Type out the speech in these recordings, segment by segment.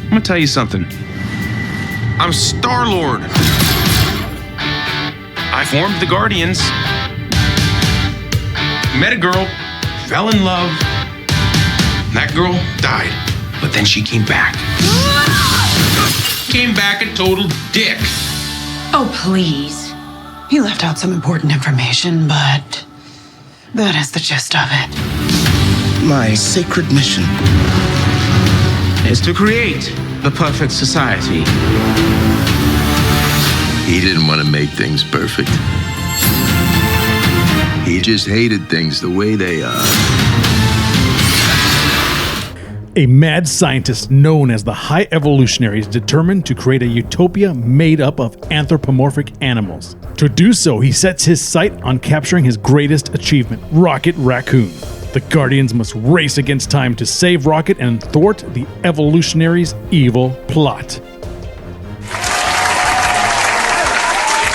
I'm gonna tell you something. I'm Star-Lord. I formed the Guardians. Met a girl, fell in love. That girl died, but then she came back. Came back a total dick. Oh, please. He left out some important information, but that is the gist of it. My sacred mission Is to create the perfect society. He didn't want to make things perfect. He just hated things the way they are. A mad scientist known as the High Evolutionary is determined to create a utopia made up of anthropomorphic animals. To do so, he sets his sight on capturing his greatest achievement, Rocket Raccoon. The Guardians must race against time to save Rocket and thwart the Evolutionary's evil plot.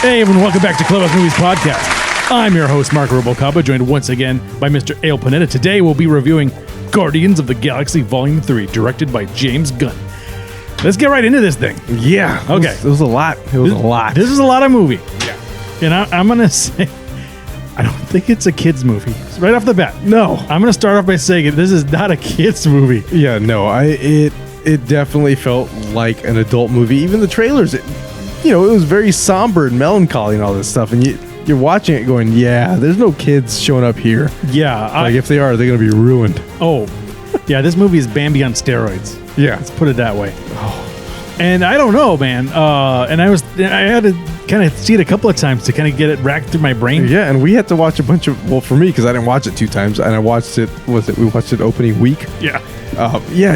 Hey everyone, welcome back to Clubhouse Movies Podcast. I'm your host, Marc Rubalcaba, joined once again by Mr. Abel Pineda. Today we'll be reviewing Guardians of the Galaxy Volume 3, directed by James Gunn. Let's get right into this thing. Yeah. Okay. It was a lot. It was a lot. This is a lot of movie. Yeah. And I'm going to say, I don't think it's a kid's movie. Right off the bat. No. I'm going to start off by saying this is not a kid's movie. Yeah, no. It definitely felt like an adult movie. Even the trailers, it was very somber and melancholy and all this stuff. And you're watching it going, yeah, there's no kids showing up here. Yeah. Like if they are, they're going to be ruined. Oh, yeah, this movie is Bambi on steroids. Yeah. Let's put it that way. Oh. And I don't know, man. And I had to kind of see it a couple of times to kind of get it racked through my brain. Yeah, and we had to watch a bunch of, well, for me, because I didn't watch it 2 times, and I watched it, we watched it opening week. Yeah.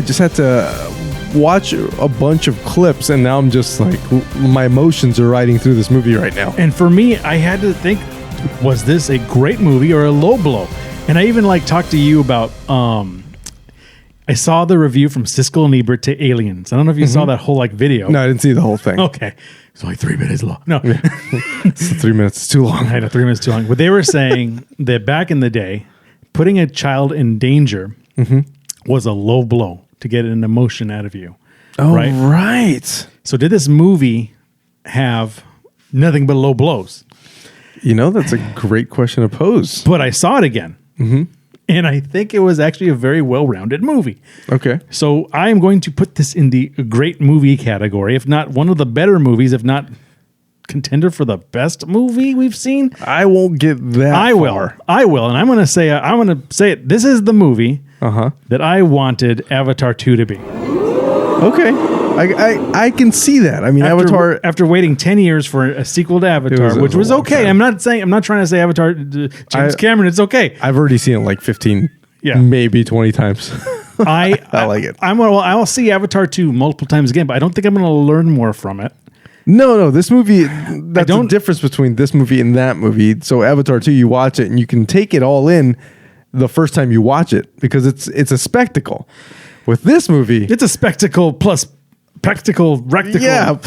Just had to watch a bunch of clips, and now I'm just like, my emotions are riding through this movie right now. And for me, I had to think, was this a great movie or a low blow? And I even talked to you about, I saw the review from Siskel and Ebert to Aliens. I don't know if you saw that whole video. No, I didn't see the whole thing. Okay. It's only 3 minutes long. No. Yeah. 3 minutes is too long. I know, 3 minutes too long. But they were saying that back in the day, putting a child in danger was a low blow to get an emotion out of you. Oh, right. So did this movie have nothing but low blows? That's a great question to pose. But I saw it again. And I think it was actually a very well-rounded movie. Okay. So I am going to put this in the great movie category, if not one of the better movies, if not contender for the best movie we've seen. I won't get that far. I will. And I'm going to say it. This is the movie that I wanted Avatar 2 to be. Okay. I can see that. I mean, Avatar. After waiting 10 years for a sequel to Avatar, which was okay. Time. I'm not trying to say Avatar James Cameron. It's okay. I've already seen it like 15, maybe 20 times. I like it. I'll see Avatar 2 multiple times again, but I don't think I'm going to learn more from it. No, this movie, that's the difference between this movie and that movie. So Avatar 2, you watch it and you can take it all in the first time you watch it because it's a spectacle. With this movie, it's a spectacle plus practical rectical. Yeah.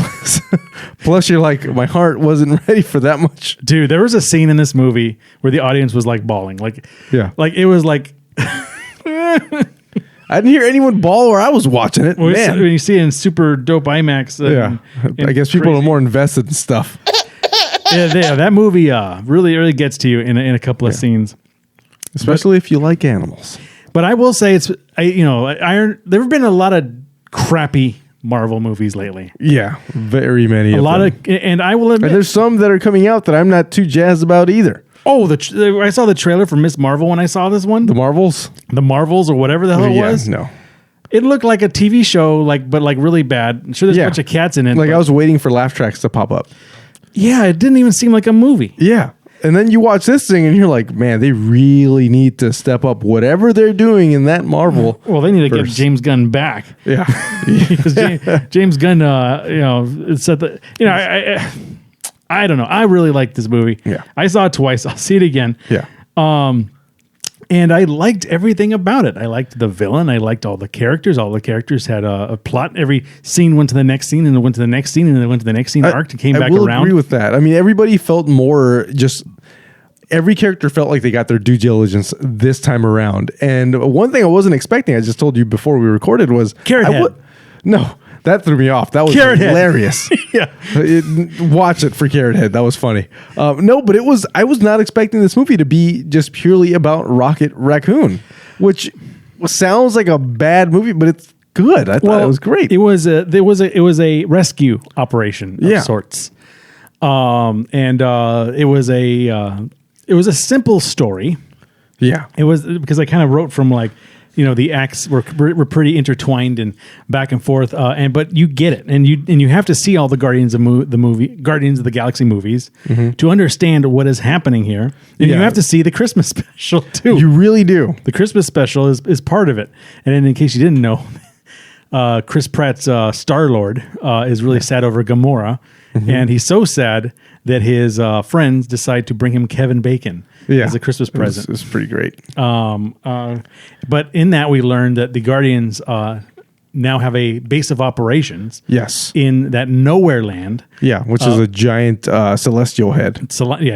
Plus you're like, my heart wasn't ready for that much. Dude, there was a scene in this movie where the audience was bawling. Like it was like I didn't hear anyone bawl where I was watching it. When you see it in super dope IMAX. I guess people are more invested in stuff. That movie really, really gets to you in a couple of scenes. Especially if you like animals. But I will say there have been a lot of crappy Marvel movies lately. Yeah, very many. And I will admit, and there's some that are coming out that I'm not too jazzed about either. Oh, I saw the trailer for Miss Marvel when I saw this one. The Marvels, or whatever the hell it was. No, it looked like a TV show, but really bad. I'm sure there's a bunch of cats in it. I was waiting for laugh tracks to pop up. Yeah, it didn't even seem like a movie. Yeah. And then you watch this thing and you're like, man, they really need to step up whatever they're doing in that Marvel. Well, they need to get James Gunn back. Yeah. Because James Gunn, said that, I don't know. I really like this movie. Yeah. I saw it twice. I'll see it again. Yeah. And I liked everything about it. I liked the villain. I liked all the characters. All the characters had a plot. Every scene went to the next scene, and it went to the next scene, and it went to the next scene. Arc and came back around. I agree with that. I mean, everybody felt more just. Every character felt like they got their due diligence this time around. And one thing I wasn't expecting, I just told you before we recorded, was Carrot Head. No, That threw me off. That was Carrot Head. hilarious. Yeah. Watch it for Carrot Head. That was funny. No, but I was not expecting this movie to be just purely about Rocket Raccoon, which sounds like a bad movie, but it's good. I thought it was great. It was a rescue operation of sorts. It was a simple story. Yeah. It was because I kind of wrote from like, the acts were pretty intertwined and back and forth. But you get it, and you have to see all the Guardians of the Galaxy movies to understand what is happening here. And you have to see the Christmas special too. You really do. The Christmas special is part of it. And then in case you didn't know, Chris Pratt's Star-Lord is really sad over Gamora. And he's so sad that his friends decide to bring him Kevin Bacon as a Christmas present. It was pretty great. But in that, we learned that the Guardians now have a base of operations. Yes. In that nowhere land. Yeah, which is a giant celestial head.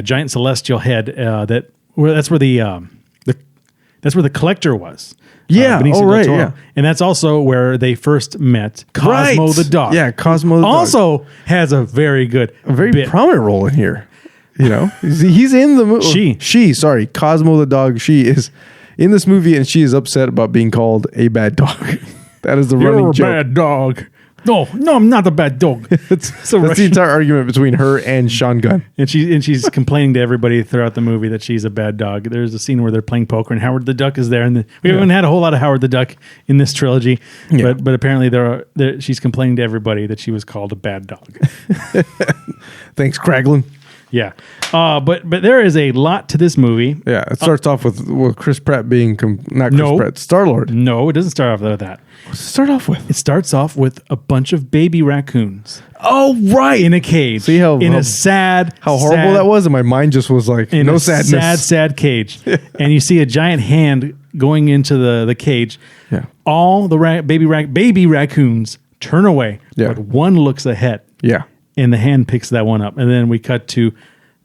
Giant celestial head. That's where the Collector was. Yeah. Benicio del right. Toro. Yeah. And that's also where they first met Cosmo the dog. Yeah, Cosmo the dog. Also has a very good, bit. prominent role in here. He's in the movie. Sorry, Cosmo the dog. She is in this movie, and she is upset about being called a bad dog. That is the running joke. You're a bad dog. No, I'm not a bad dog. That's the entire argument between her and Sean Gunn. And she's complaining to everybody throughout the movie that she's a bad dog. There's a scene where they're playing poker, and Howard the Duck is there, and we haven't had a whole lot of Howard the Duck in this trilogy. Yeah. But apparently she's complaining to everybody that she was called a bad dog. Thanks, Kraglin. Yeah, but there is a lot to this movie. Yeah, it starts off with Chris Pratt being Pratt, Star-Lord. No, it doesn't start off with that. What's it start off with? It starts off with a bunch of baby raccoons. Oh, right. In a cage. See how sad, how horrible that was? And my mind just was like, no sadness. Sad cage. And you see a giant hand going into the cage. Yeah. All the baby raccoons turn away. Yeah. But one looks ahead. Yeah. And the hand picks that one up. And then we cut to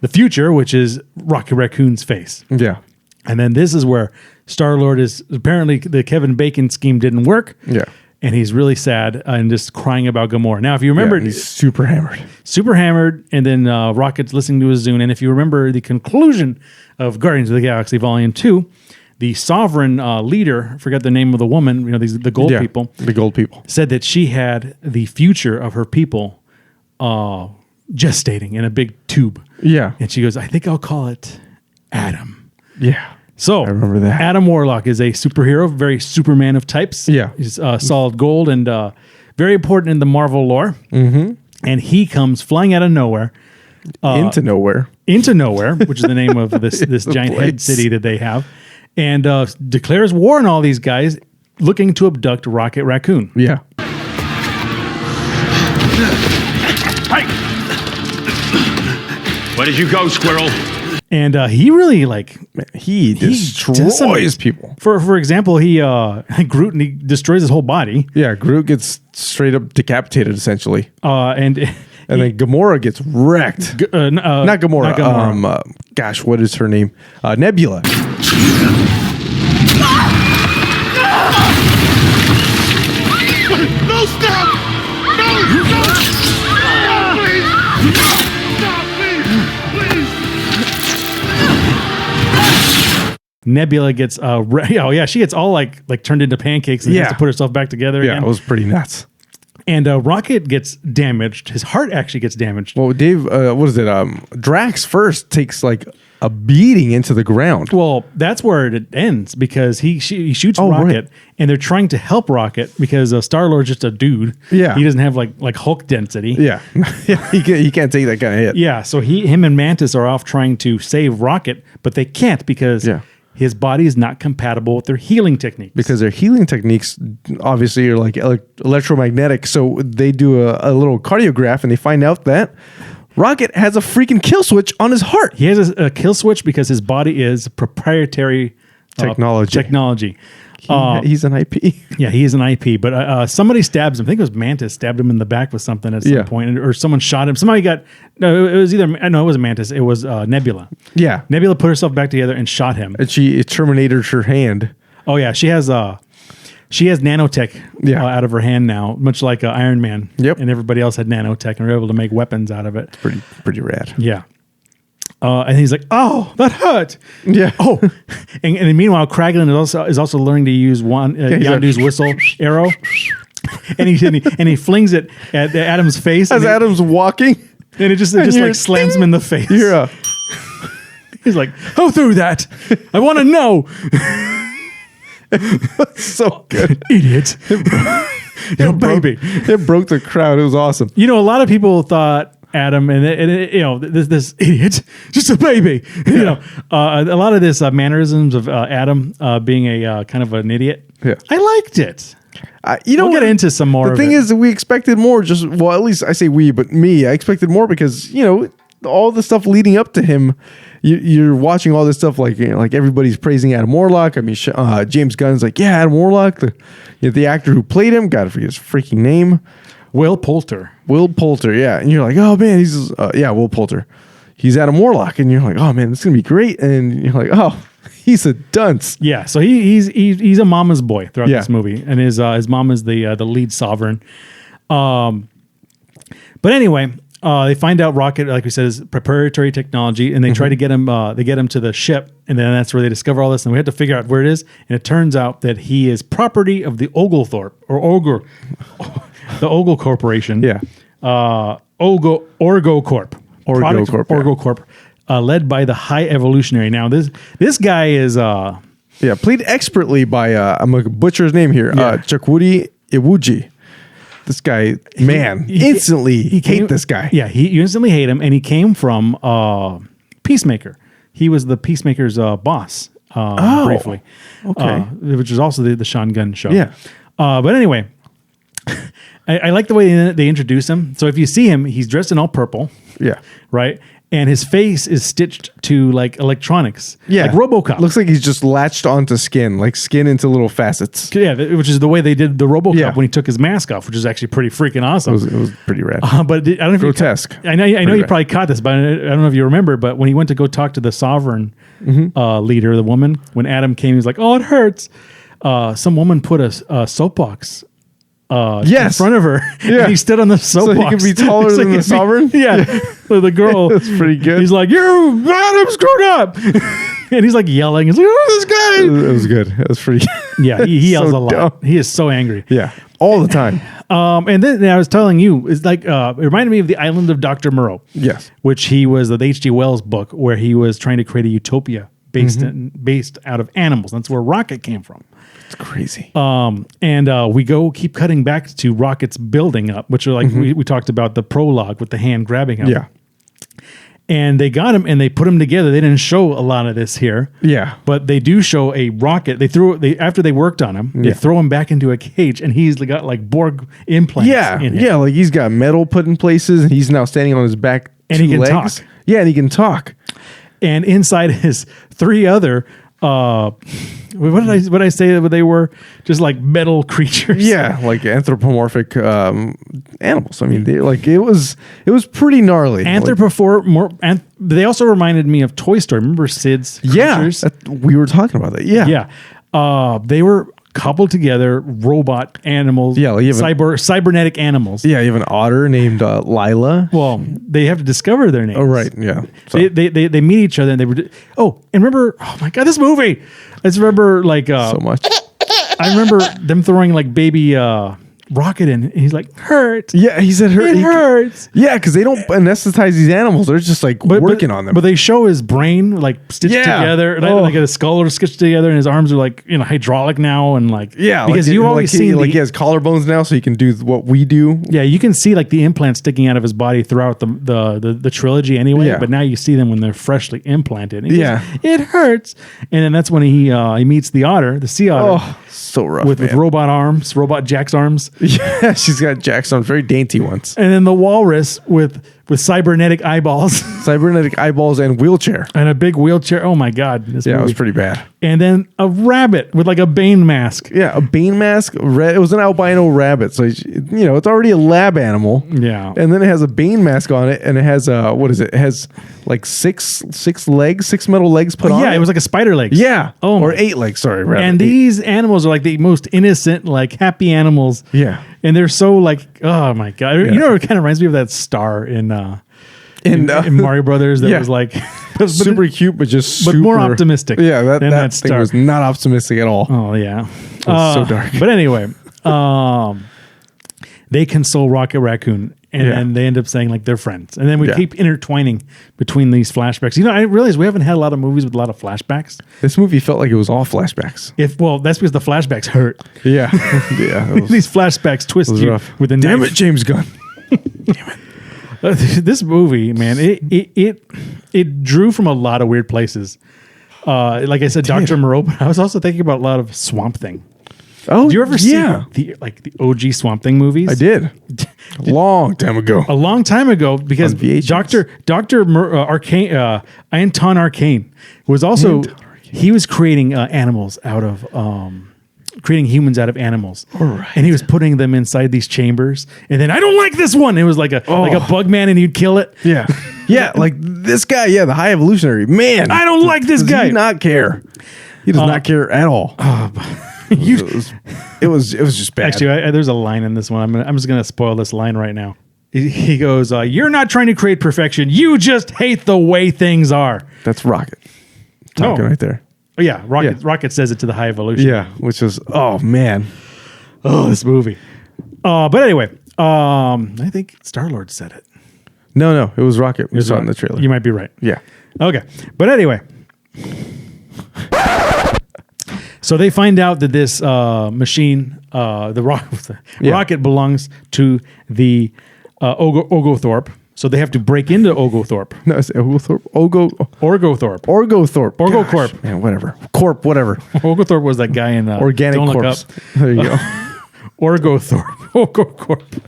the future, which is Rocket Raccoon's face. Yeah. And then this is where Star-Lord is apparently the Kevin Bacon scheme didn't work. Yeah. And he's really sad and just crying about Gamora. Now, if you remember, he's super hammered. And then Rocket's listening to his Zune. And if you remember the conclusion of Guardians of the Galaxy Volume 2, the sovereign leader, I forgot the name of the woman, the gold people. The gold people. Said that she had the future of her people gestating in a big tube. Yeah. And she goes, I think I'll call it Adam. Yeah. So, I remember that. Adam Warlock is a superhero, very Superman of types. Yeah. He's solid gold and very important in the Marvel lore. Mm-hmm. And he comes flying out of nowhere. Into nowhere, which is the name of this giant head city that they have. And declares war on all these guys looking to abduct Rocket Raccoon. Yeah. Where did you go, squirrel? And he really he destroys people. For example, he Groot and he destroys his whole body. Yeah, Groot gets straight up decapitated essentially. And then Gamora gets wrecked. Not Gamora. Gosh, what is her name? Nebula. No, stop! No! Stop, please! Stop, please! Nebula gets she gets all like turned into pancakes and has to put herself back together again. It was pretty nuts. And Rocket gets damaged. His heart actually gets damaged. Well, Dave, what is it? Drax first takes like a beating into the ground. Well, that's where it ends because he shoots Rocket, and they're trying to help Rocket because Star-Lord's just a dude. Yeah, he doesn't have like Hulk density. Yeah, he can't take that kind of hit. Yeah, so him and Mantis are off trying to save Rocket, but they can't because his body is not compatible with their healing techniques. Because their healing techniques obviously are like electromagnetic. So they do a little cardiograph and they find out that Rocket has a freaking kill switch on his heart. He has a kill switch because his body is proprietary technology. He's an IP. Yeah, he is an IP. But somebody stabs him. I think it was Mantis stabbed him in the back with something at some point, or someone shot him. Somebody got it wasn't Mantis. It was Nebula. Yeah, Nebula put herself back together and shot him. And she terminated her hand. Oh yeah, she has She has nanotech Yeah. out of her hand now, much like Iron Man. Yep. And everybody else had nanotech and were able to make weapons out of it. Pretty rad. Yeah. And he's like, "Oh, that hurt." Yeah. Oh, and meanwhile, Kraglin is also learning to use Yondu's whistle arrow, and he flings it at Adam's face As Adam's walking, and it just like slams him in the face. Yeah. He's like, "Who threw that? I want to know." So good. Idiot. Yo, baby. It broke the crowd. It was awesome. You know, a lot of people thought Adam and this idiot, just a baby. You know, a lot of this mannerisms of Adam being a kind of an idiot. Yeah. I liked it. We'll get into some more. The thing is that we expected more. At least I say we, but me. I expected more because all the stuff leading up to him. You're watching all this stuff like everybody's praising Adam Warlock. I mean, James Gunn's like, yeah, Adam Warlock, the actor who played him. Gotta forget his freaking name. Will Poulter. Will Poulter, yeah. And you're like, oh man, he's Will Poulter. He's Adam Warlock, and you're like, oh man, this is gonna be great. And you're like, oh, he's a dunce. Yeah, so he's a mama's boy throughout this movie, and his mom is the lead sovereign. But anyway. They find out Rocket, like we said, is proprietary technology, and they try to get him. They get him to the ship, and then that's where they discover all this. And we have to figure out where it is. And it turns out that he is property of the Oglethorpe the Ogle Corporation. Yeah, Orgo Corp. Corp. Orgo Corp. Led by the High Evolutionary. Now this guy is played expertly by I'm gonna butcher his name here. Chukwudi Iwuji. This guy, man, instantly hate this guy. Yeah, you instantly hate him, and he came from Peacemaker. He was the Peacemaker's boss briefly, okay. Which is also the Sean Gunn show. Yeah. But anyway, I like the way they introduce him. So if you see him, he's dressed in all purple. Yeah. Right? And his face is stitched to like electronics. Yeah. Like RoboCop. Looks like he's just latched onto skin, like skin into little facets. Yeah, which is the way they did the RoboCop when he took his mask off, which is actually pretty freaking awesome. It was pretty rad. But I don't know if grotesque. I know you probably caught this, but I don't know if you remember. But when he went to go talk to the Sovereign leader, the woman, when Adam came, he was like, "Oh, it hurts." Some woman put a soapbox in front of her. Yeah. And he stood on the soapbox. So he could be taller than the Sovereign? Yeah. So the girl. That's pretty good. He's like, "You, Adam screwed up." And he's like yelling. He's like, "Oh, this guy." It was good. It was pretty Yeah, he yells so a lot. dumb. He is so angry. Yeah, all the time. And then I was telling you, it's like, it reminded me of the Island of Dr. Moreau. Yes. Which he was the H.G. Wells book where he was trying to create a utopia based out of animals. That's where Rocket came from. It's crazy. And we keep cutting back to Rocket's building up, which are like, we talked about the prologue with the hand grabbing him. Yeah. And they got him and they put him together. They didn't show a lot of this here. Yeah. But they do show a rocket. After they worked on him, they throw him back into a cage and he's got like Borg implants in him. Yeah, like he's got metal put in places and he's now standing on his back and he can talk. Yeah, and he can talk. And inside his three other what did I say that they were? Just like metal creatures. Yeah, like anthropomorphic animals. I mean, it was pretty gnarly. They also reminded me of Toy Story. Remember Sid's creatures? Yeah, we were talking about that. Yeah. Yeah. They were coupled together robot animals. Yeah, like cybernetic animals. Yeah, you have an otter named Lila. Well, they have to discover their names. Oh, right. Yeah. So. They meet each other and they were. And remember? Oh my God, this movie! I just remember so much. I remember them throwing like baby Rocket in. And he's like, "Hurt." Yeah, he said, "Hurt." It hurts. Yeah, because they don't anesthetize these animals. They're just working on them. But they show his brain like stitched together, and like his skull are stitched together, and his arms are like hydraulic now, and because you always see he has collarbones now, so he can do what we do. Yeah, you can see like the implants sticking out of his body throughout the trilogy anyway. Yeah. But now you see them when they're freshly implanted. And it hurts, and then that's when he meets the otter, the sea otter. Oh, so rough with robot arms, robot Jack's arms. Yeah, she's got Jack's arms, very dainty ones. And then the walrus with with cybernetic eyeballs Cybernetic eyeballs and wheelchair. and a big wheelchair. Oh my God. This Yeah, it was movie. pretty bad. And then a rabbit with like a Bane mask. Yeah, a Bane mask. It was an albino rabbit, so it's already a lab animal. Yeah. And then it has a Bane mask on it, and it has what is it? It has like six legs, 6 metal legs put on. Yeah, it was like a spider leg. yeah. Oh or my- 8 legs. Sorry, rather. And 8. these animals are like the most innocent, like happy animals. Yeah. And they're so like, oh my God. Yeah. You know, it kind of reminds me of that star in Mario Brothers that Yeah. was like super cute, but just but super, more optimistic Yeah, that than that thing star. was not optimistic at all. Oh yeah. It was so dark. But anyway, they console Rocket Raccoon and Yeah. then they end up saying like they're friends. And then we Yeah. keep intertwining between these flashbacks. You know, I realize we haven't had a lot of movies with a lot of flashbacks. This movie felt like it was all flashbacks. Well, that's because the flashbacks hurt. Yeah, yeah. It was, These flashbacks twist it was you rough. with a Damn knife. it, James Gunn. This movie, man, it drew from a lot of weird places. Like I said, Dr. Moreau, but I was also thinking about a lot of Swamp Thing. Oh, Did you ever see yeah. the OG Swamp Thing movies? I did. A long time ago. A long time ago, because On VHS. Dr. Arcane, Anton Arcane was also, he was creating animals out of, creating humans out of animals. Right. And he was putting them inside these chambers. And then, I don't like this one. It was like a bug man and he'd kill it. Yeah, yeah. Like this guy. Yeah, the high evolutionary man. I don't like this does guy. He not care. He does not care at all. It was just bad. Actually, there's a line in this one. I'm just going to spoil this line right now. He goes, "You're not trying to create perfection. You just hate the way things are." That's Rocket talking right there. Oh, yeah, Rocket. Yeah. Rocket says it to the High Evolution. Yeah, which was man. Oh, this movie. But anyway, I think Star-Lord said it. No, it was Rocket. We saw it in the trailer. You might be right. Yeah. Okay, but anyway. So they find out that this machine, rocket belongs to the Ogothorpe. So they have to break into Ogothorpe. No, it's Ogothorpe. Orgothorpe. Orgothorpe. Orgocorp. Gosh, man, whatever. Corp, whatever. Ogothorpe was that guy in Organic Don't corpse. Look Up. There you go. Orgothorpe. Ogocorp.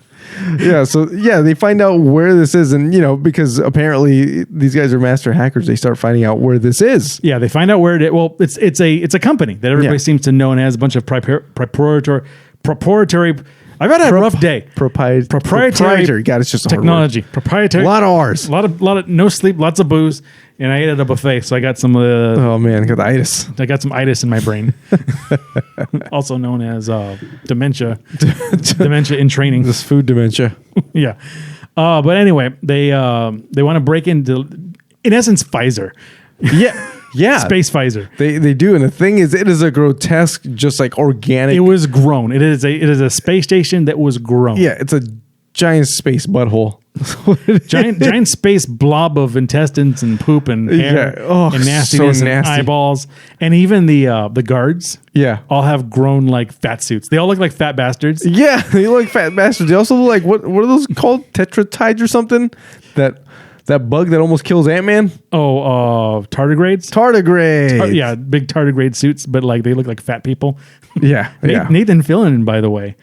Yeah, so they find out where this is, and because apparently these guys are master hackers, they start finding out where this is. Yeah, they find out where it is. Well, it's a company that everybody Yeah. seems to know and has a bunch of proprietary. I've had a rough day. Proprietary. God, it's just a hard Technology. word. Proprietary. A lot of R's. A lot of no sleep, lots of booze, and I ate at a buffet, so I got some Oh man, got the itis. I got some itis in my brain, also known as dementia. Dementia in training. This food dementia. Yeah. But anyway, they want to break into, in essence, Pfizer. Yeah. Space Pfizer. They do, and the thing is, it is a grotesque, just like organic. It was grown. It is a space station that was grown. Yeah, it's a giant space butthole. giant space blob of intestines and poop and hair Yeah. Oh, and nastiness so and nasty. eyeballs, and even the guards. Yeah. all have grown like fat suits. They all look like fat bastards. Yeah, they look like fat bastards. They also look like what are those called? Tetratides or something? That bug that almost kills Ant-Man? Tardigrades. Tardigrade. Yeah, big tardigrade suits, but like they look like fat people. Yeah. Yeah. Nathan Fillion, by the way.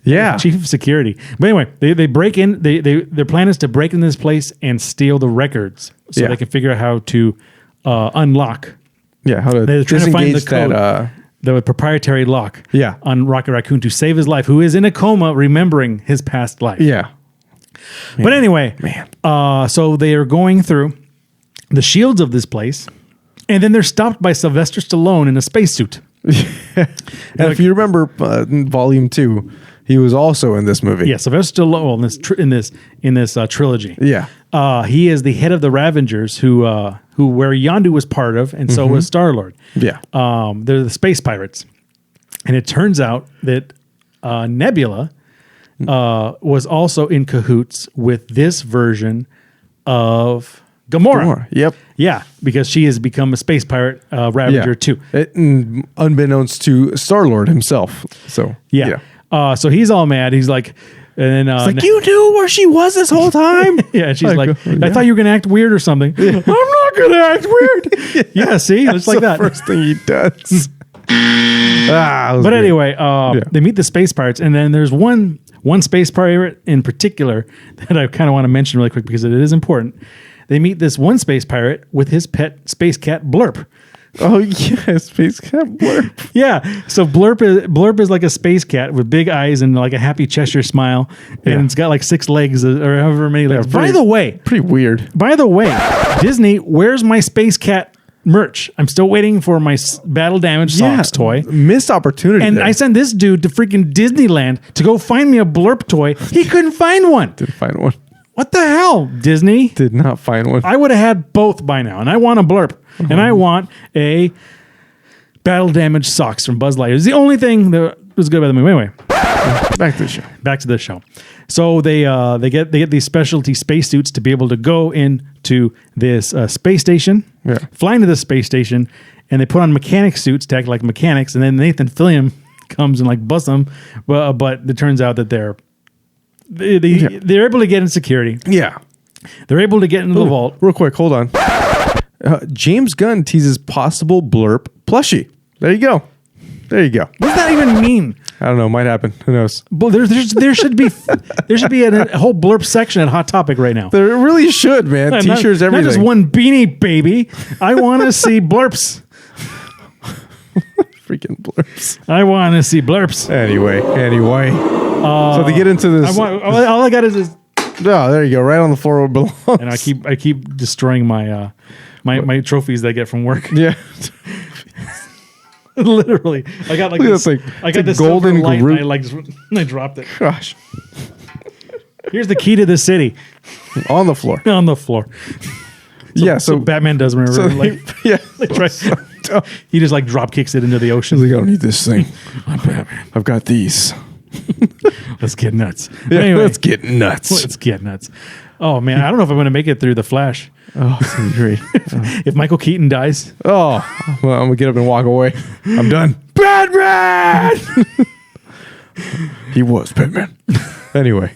Yeah. Chief of security. But anyway, they break in. Their plan is to break in this place and steal the records, so Yeah. they can figure out how to unlock. Yeah, how to They're trying to find the disengage code, the proprietary lock. Yeah. On Rocket Raccoon to save his life, who is in a coma, remembering his past life. yeah. But anyway, Man. so they are going through the shields of this place, and then they're stopped by Sylvester Stallone in a spacesuit. And if you remember in Volume 2, he was also in this movie. Yeah, Sylvester Stallone in this trilogy. Yeah. He is the head of the Ravengers, where Yondu was part of, and so was Star-Lord. Yeah. They're the space pirates, and it turns out that Nebula was also in cahoots with this version of Gamora. Yep. Yeah, because she has become a space pirate Ravager too. Unbeknownst to Star-Lord himself. So, Yeah. So he's all mad. He's like, and then It's like, you knew where she was this whole time? yeah, and she's like, yeah. I thought you were gonna act weird or something. I'm not gonna act weird. yeah, see, it's like that. First thing he does. But anyway, they meet the space pirates, and then there's one one space pirate in particular that I kind of want to mention really quick because it is important. They meet this one space pirate with his pet space cat Blurp. Oh yeah, space cat Blurp. Yeah, so Blurp is like a space cat with big eyes and like a happy Cheshire smile, and it's got like 6 legs or however many legs. By the way, pretty weird. By the way, Disney, where's my space cat merch? I'm still waiting for my Battle Damage Socks toy. Missed opportunity. And there. I sent this dude to freaking Disneyland to go find me a Blurp toy. He couldn't find one. Didn't find one. What the hell, Disney? Did not find one. I would have had both by now, and I want a Blurp, and I want a Battle Damage Socks from Buzz Lightyear. It's the only thing that was good about the movie. Anyway, back to the show. Back to the show. So they get these specialty spacesuits to be able to go into this space station, fly into the space station, and they put on mechanic suits to act like mechanics, and then Nathan Fillion comes and like busts them, but it turns out that they're able to get in security. Yeah. They're able to get into the vault. Real quick, hold on. James Gunn teases possible Blurp plushie. There you go. There you go. What does that even mean? I don't know. Might happen. Who knows? But there should be a whole Blurp section at Hot Topic right now. There really should, man. T-shirts, everything. Not just one beanie, baby. I want to see Blurps. Freaking Blurps. I want to see Blurps. Anyway. So they get into this. All I got is this. Oh, there you go. Right on the floor where it belongs. And I keep destroying my my trophies that I get from work. Yeah. Literally, I got like this. I got this golden light. And I dropped it. Gosh. Here's the key to the city. On the floor. On the floor. So Batman does remember. He just like drop kicks it into the ocean. He's like, I don't need this thing. I'm Batman. I've got these. Let's get nuts. Yeah, anyway, let's get nuts. Oh man, I don't know if I'm going to make it through the Flash. Oh, it's gonna be great. If Michael Keaton dies. Oh, well, I'm gonna get up and walk away. I'm done. Batman. He was Batman. Anyway,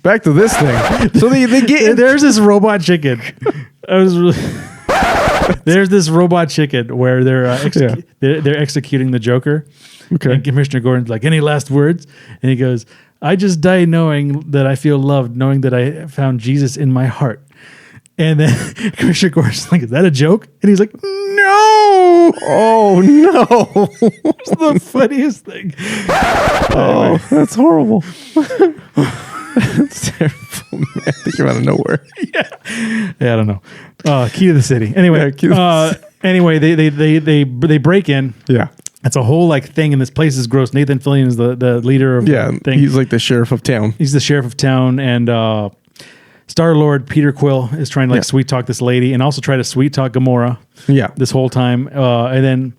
back to this thing. So they get there's this robot chicken. There's this robot chicken where they're executing the Joker. Okay. And Commissioner Gordon's like, any last words? And he goes, I just die knowing that I feel loved, knowing that I found Jesus in my heart. And then Commissioner Gordon's like, is that a joke? And he's like, no. Oh, no. It's the funniest thing. Oh, that's horrible. That's terrible, man. They came out of nowhere. Yeah, I don't know. Key to the city. Anyway, anyway, they break in. Yeah. It's a whole like thing, and this place is gross. Nathan Fillion is the leader of the thing. He's like the sheriff of town. He's the sheriff of town, and Star-Lord Peter Quill is trying to sweet talk this lady, and also try to sweet talk Gamora. Yeah, this whole time, and then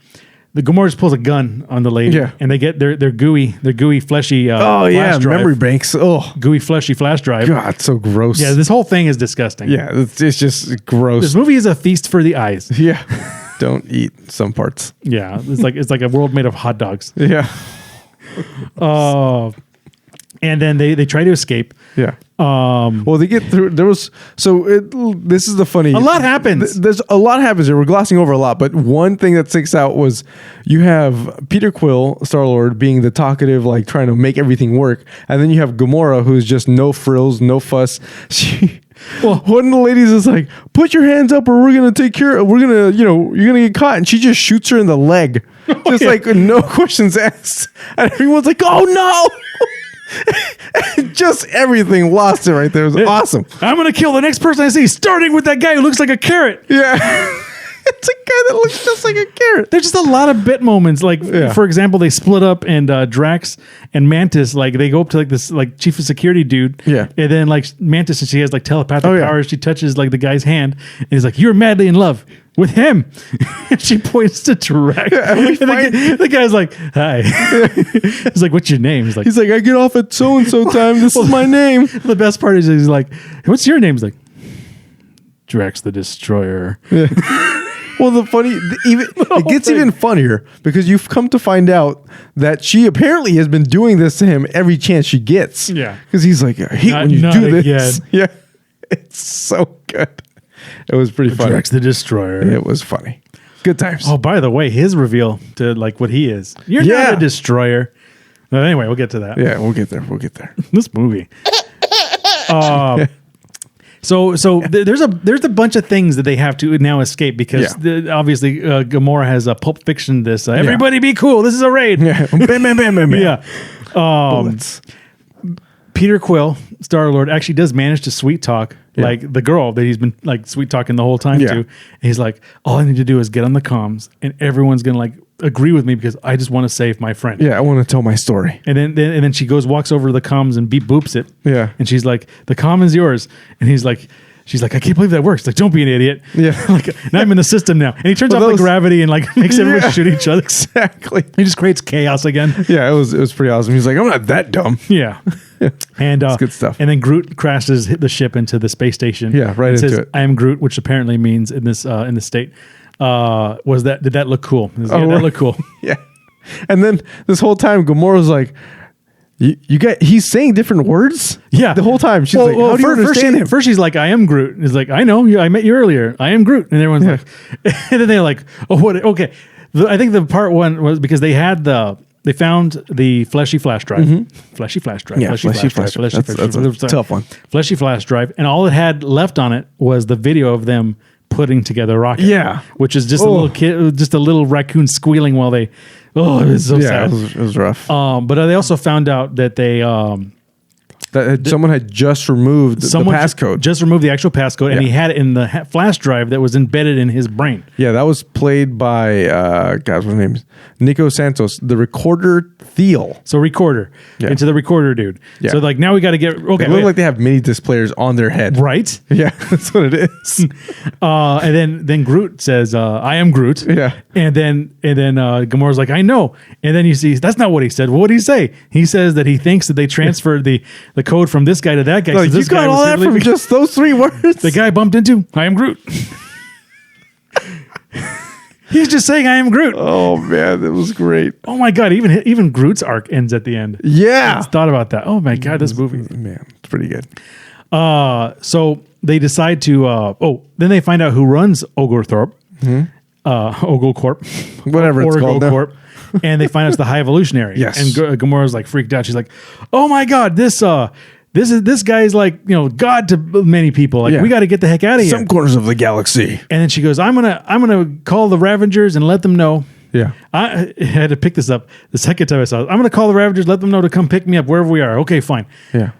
the Gamora just pulls a gun on the lady. Yeah, and they get their gooey fleshy. Flash drive. Memory banks. Oh, gooey fleshy flash drive. God, so gross. Yeah, this whole thing is disgusting. Yeah, it's just gross. This movie is a feast for the eyes. Yeah. Don't eat some parts. Yeah, it's like a world made of hot dogs. Yeah. And then they try to escape. Yeah. Well, they get through. This is the funny. A lot happens. There's a lot happens here. We're glossing over a lot, but one thing that sticks out was you have Peter Quill, Star-Lord, being the talkative, like trying to make everything work, and then you have Gamora, who's just no frills, no fuss. One of the ladies is like, "Put your hands up, or we're gonna take care. We're gonna, you're gonna get caught." And she just shoots her in the leg, like no questions asked. And everyone's like, "Oh no!" Just everything lost it right there. It was awesome. I'm gonna kill the next person I see, starting with that guy who looks like a carrot. Yeah. It's a guy that looks just like a carrot. There's just a lot of bit moments. Like, for example, they split up, and Drax and Mantis, like, they go up to like this like chief of security dude. Yeah. And then like Mantis, and she has like telepathic powers. She touches like the guy's hand, and he's like, "You're madly in love with him." And she points to Drax. Yeah, and the guy's like, "Hi." He's like, "What's your name?" He's like, "I get off at so and so time. This is my name." The best part is he's like, "What's your name?" He's like, "Drax the Destroyer." Yeah. Well, it gets even funnier because you've come to find out that she apparently has been doing this to him every chance she gets. Yeah, because he's like, "I hate when you do this." Again. Yeah, it's so good. It was pretty funny. Drax the Destroyer. It was funny. Good times. Oh, by the way, his reveal to like what he is. You're not a destroyer. Anyway, we'll get to that. Yeah, we'll get there. We'll get there. This movie. So there's a bunch of things that they have to now escape because obviously Gamora has a Pulp Fiction. This everybody be cool. This is a raid. Yeah, bam, bam, bam, bam, bam. Yeah. Bullets. Peter Quill, Star-Lord, actually does manage to sweet talk like the girl that he's been like sweet talking the whole time to. And he's like, all I need to do is get on the comms, and everyone's gonna like agree with me because I just want to save my friend. Yeah, I want to tell my story. And then she walks over to the comms and beep boops it. Yeah. And she's like, the comm is yours. And she's like, I can't believe that works. Like, don't be an idiot. Yeah. Like, and I'm in the system now. And he turns off the gravity and like makes everyone shoot each other. Exactly. He just creates chaos again. Yeah, it was pretty awesome. He's like, I'm not that dumb. Yeah. And it's good stuff. And then Groot crashes the ship into the space station. Yeah, right and into says, it. I am Groot, which apparently means in this state. Did that look cool? That looked cool. Yeah. And then this whole time Gamora's like, you got, he's saying different words. Yeah, the whole time she's like, how do you understand him? First she's like, I am Groot. And he's like, I know you. I met you earlier. I am Groot. And everyone's like, and then they're like, oh, what? Okay. I think the part one was because they found the fleshy flash drive. Fleshy flash drive. Yeah, fleshy flash drive. That's a tough one. Fleshy flash drive, and all it had left on it was the video of them putting together a rocket. Yeah, which is just a little kid, just a little raccoon squealing while they. Oh, it was so sad. It was rough. But they also found out that they someone had just removed the passcode. Just removed the actual passcode, and he had it in the flash drive that was embedded in his brain. Yeah, that was played by what's his name? Nico Santos, the recorder Thiel. So recorder into the recorder dude. Yeah. So like now we got to get okay. It looked like they have mini disc players on their head, right? Yeah, that's what it is. And then Groot says, "I am Groot." Yeah, and then Gamora's like, "I know." And then you see that's not what he said. Well, what did he say? He says that he thinks that they transferred the code from this guy to that guy. Like, so this you got all that from just those 3 words. The guy bumped into, I am Groot. He's just saying, I am Groot. Oh man, that was great. Oh my God, even Groot's arc ends at the end. Yeah, I thought about that. Oh my God, this movie, man, it's pretty good. So they decide to. Then they find out who runs Oglethorpe, Oglecorp, whatever it's called now. Corp. And they find out it's the High Evolutionary. Yes. And Gamora's like freaked out. She's like, "Oh my God, this guy's like, God to many people. Like, we got to get the heck out of here." Some corners of the galaxy. And then she goes, "I'm gonna call the Ravengers and let them know." Yeah. I had to pick this up the second time I saw it. "I'm gonna call the Ravengers, let them know to come pick me up wherever we are." Okay, fine. Yeah.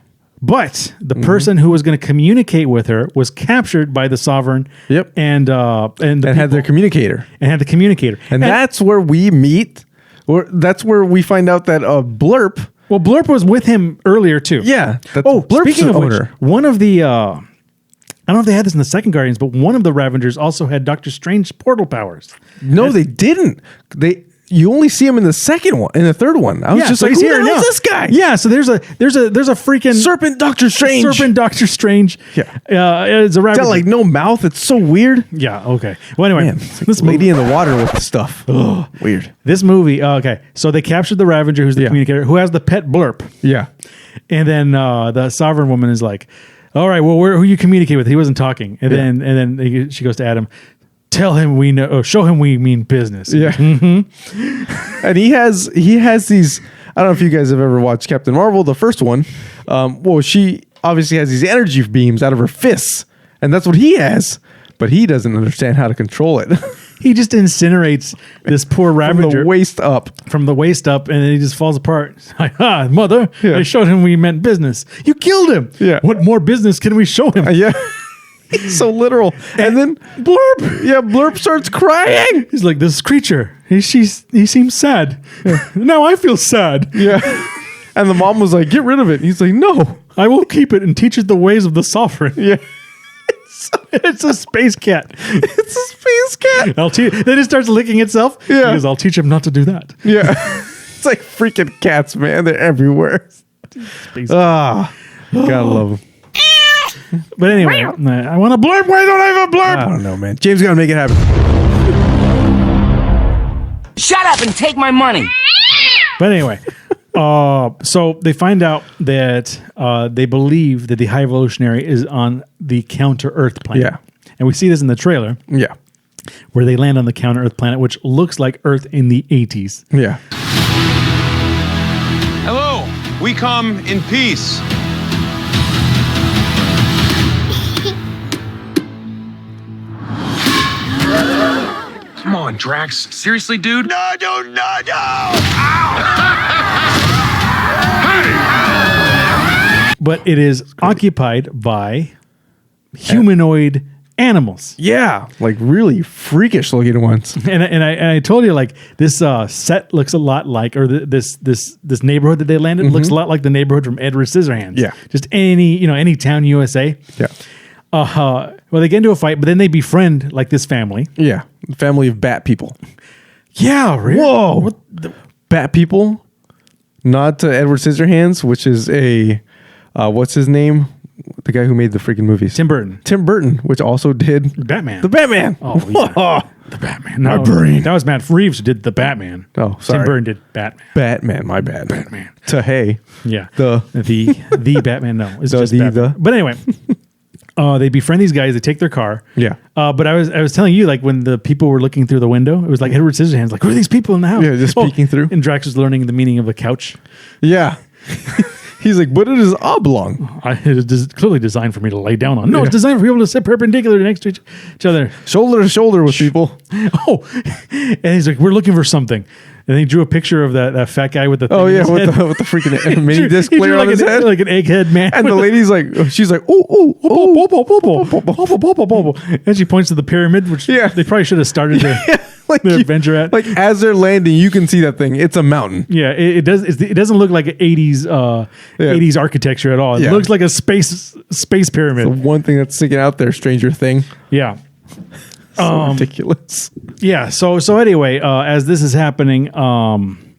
But the person who was going to communicate with her was captured by the Sovereign. Yep. And had their communicator. And had the communicator. And that's where we meet. Or that's where we find out that Blurp. Well, Blurp was with him earlier too. Yeah. Blurp's speaking of which, one of the I don't know if they had this in the second Guardians, but one of the Ravengers also had Doctor Strange portal powers. No, they didn't. You only see him in the second one, in the third one. I was just like, who is this guy? Yeah, so there's a freaking Serpent Doctor Strange. Yeah, it's a Ravager. Got like no mouth. It's so weird. Yeah. Okay. Well, anyway, man, this lady in the water with the stuff. Oh, weird. This movie. Okay, so they captured the Ravager, who's the communicator, who has the pet Blurp. Yeah, and then the Sovereign woman is like, "All right, well, who you communicate with?" He wasn't talking, and then she goes to Adam. Tell him we know. Show him we mean business. Yeah, and he has these. I don't know if you guys have ever watched Captain Marvel, the first one. She obviously has these energy beams out of her fists, and that's what he has. But he doesn't understand how to control it. He just incinerates this poor Ravager from the waist up, and then he just falls apart. Like, mother! Yeah. I showed him we meant business. You killed him. Yeah. What more business can we show him? Yeah. He's so literal. And then Blurp starts crying. He's like, this creature, he seems sad. Yeah. Now I feel sad. Yeah. And the mom was like, get rid of it. And he's like, no, I will keep it and teach it the ways of the Sovereign. Yeah. It's a space cat. It's a space cat. Then it starts licking itself. Yeah. Because I'll teach him not to do that. Yeah. It's like freaking cats, man. They're everywhere. Gotta love them. But anyway, I want a Blurp. Why don't I have a Blurp? I don't know, man. James got to make it happen. Shut up and take my money. But anyway, so they find out that they believe that the High Evolutionary is on the Counter-Earth planet. Yeah. And we see this in the trailer. Yeah. Where they land on the Counter-Earth planet, which looks like Earth in the 80s. Yeah. We come in peace. Come on, Drax. Seriously, dude? No! But it is occupied by humanoid animals. Yeah, like really freakish looking ones. And I told you, like, this set looks a lot like, or this neighborhood that they landed looks a lot like the neighborhood from Edward Scissorhands. Yeah. Just any town USA. Yeah. Well, they get into a fight, but then they befriend like this family. Yeah. Family of bat people. Yeah. Really? Whoa. Bat people. Not Edward Scissorhands, which is a, what's his name? The guy who made the freaking movies. Tim Burton, which also did Batman. The Batman. Oh, yeah. The Batman. My brain. That was Matt Reeves who did the Batman. Oh, sorry. Tim Burton did Batman. Batman, my bad. Batman. Hey. Yeah. The Batman. No, it's The- just the- Batman. the. But anyway, they befriend these guys. They take their car. Yeah. But I was telling you, like, when the people were looking through the window, it was like Edward Scissorhands. Like, who are these people in the house? Yeah, just peeking through. And Drax was learning the meaning of a couch. Yeah. He's like, but it is oblong. It is clearly designed for me to lay down on. No, it's designed for people to sit perpendicular next to each other. Shoulder to shoulder with people. Oh, and he's like, we're looking for something. And he drew a picture of that fat guy with the thing Oh, in yeah, his with head. the freaking mini disc He drew player on his head. like an egghead man. And the lady's like, she's like, ooh. And she points to the pyramid, which Yeah. they probably should have started their Like adventure at. Like as they're landing, you can see that thing. It's a mountain. Yeah, it does. It doesn't look like an 80s architecture at all. It Yeah. looks like a space pyramid. The one thing that's sticking out there, Stranger Thing. Yeah. So ridiculous. Yeah. So anyway, as this is happening,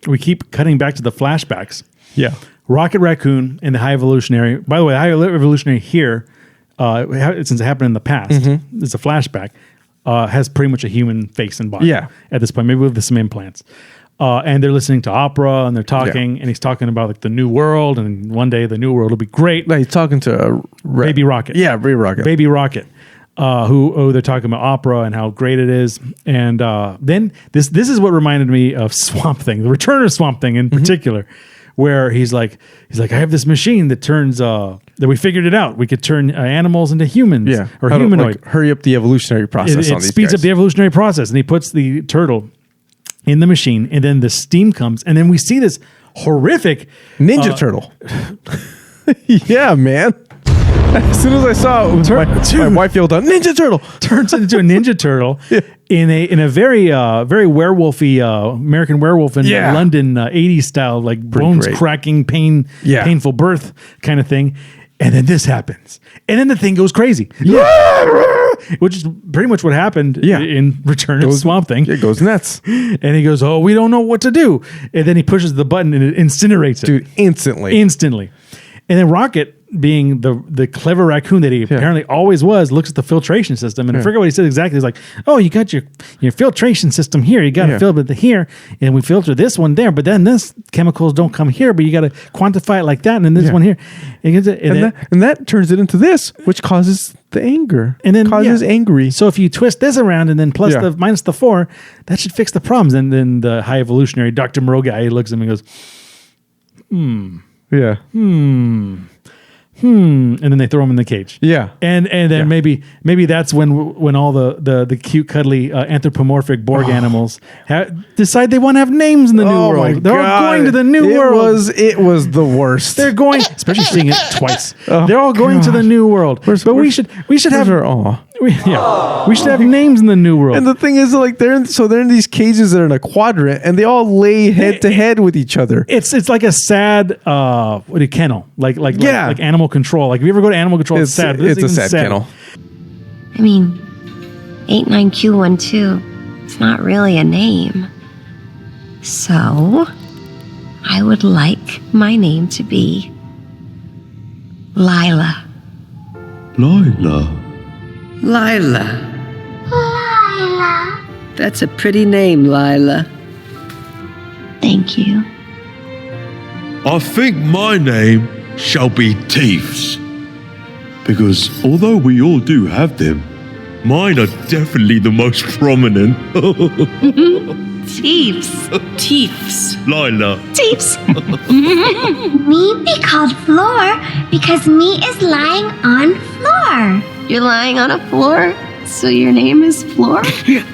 we keep cutting back to the flashbacks. Yeah. Rocket Raccoon and the High Evolutionary. By the way, the High Evolutionary here, since it happened in the past, it's a flashback. Has pretty much a human face and body. Yeah. At this point, maybe with some implants. And they're listening to opera and they're talking, and he's talking about like the new world, and one day the new world will be great. No, he's talking to Baby Rocket. Yeah, Baby Rocket. Baby Rocket. Who they're talking about opera and how great it is. And then this is what reminded me of Swamp Thing, the return of Swamp Thing in particular, where he's like, I have this machine that turns that we figured it out. We could turn animals into humans, Yeah. or How to, humanoid. like, hurry up the evolutionary process on It these speeds guys. up the evolutionary process, and he puts the turtle in the machine, and then the steam comes, and then we see this horrific Ninja Turtle. Yeah, man. As soon as I saw it, my wife yelled out, "Ninja Turtle!" turns into a Ninja Turtle in a very very werewolfy American Werewolf in Yeah. London 80s style, like bones great. cracking, Yeah. painful birth kind of thing. And then this happens, and then the thing goes crazy, which is pretty much what happened in Return of Swamp Thing. It goes nuts. And he goes, "Oh, we don't know what to do," and then he pushes the button and it incinerates it, Dude, instantly. And then Rocket, being the clever raccoon that he apparently always was, looks at the filtration system. And I forget what he said exactly. He's like, "Oh, you got your filtration system here. You got to fill it here. And we filter this one there. But then this chemicals don't come here, but you got to quantify it like that. And then this one here." And that turns it into this, which causes the anger. And then causes angry. So if you twist this around and then minus the 4, that should fix the problems. And then the High Evolutionary Dr. Moreau guy, he looks at him and goes, Yeah. and then they throw him in the cage. Yeah. And then maybe that's when all the cute cuddly anthropomorphic Borg animals decide they want to have names in the new world. They're all going to the new world. It was the worst. They're going, especially seeing it twice. They're all going to the new world. But we should have we should have names in the new world. And the thing is, like, they're in these cages that are in a quadrant, and they all lay head to head with each other. It's like a sad kennel, like animal control. Like if you ever go to animal control, it's sad. It's a sad kennel. I mean, 89Q12, it's not really a name. So, I would like my name to be Lila. Lila. That's a pretty name, Lila. Thank you. I think my name shall be Teefs. Because although we all do have them, mine are definitely the most prominent. Teeps. Teeps. Lila. Teeps. Me be called Floor because me is lying on floor. You're lying on a floor, so your name is Floor? Yes.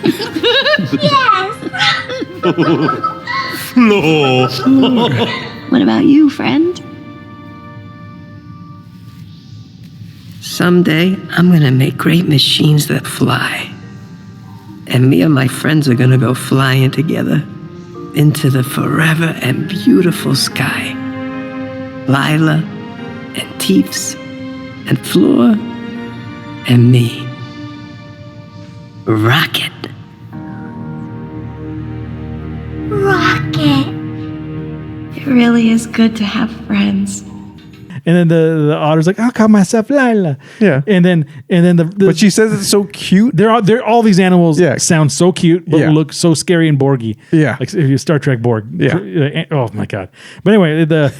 Floor. What about you, friend? Someday, I'm gonna make great machines that fly. And me and my friends are gonna go flying together into the forever and beautiful sky. Lila and Teeps and Floor and me. Rocket. Rocket. It really is good to have friends. And then the otter's like, I'll call myself Lila. Yeah. And then the But she says it's so cute. they're all these animals sound so cute, but Yeah. look so scary and Borgy. Yeah. Like if you Star Trek Borg. Yeah. Oh my god. But anyway, the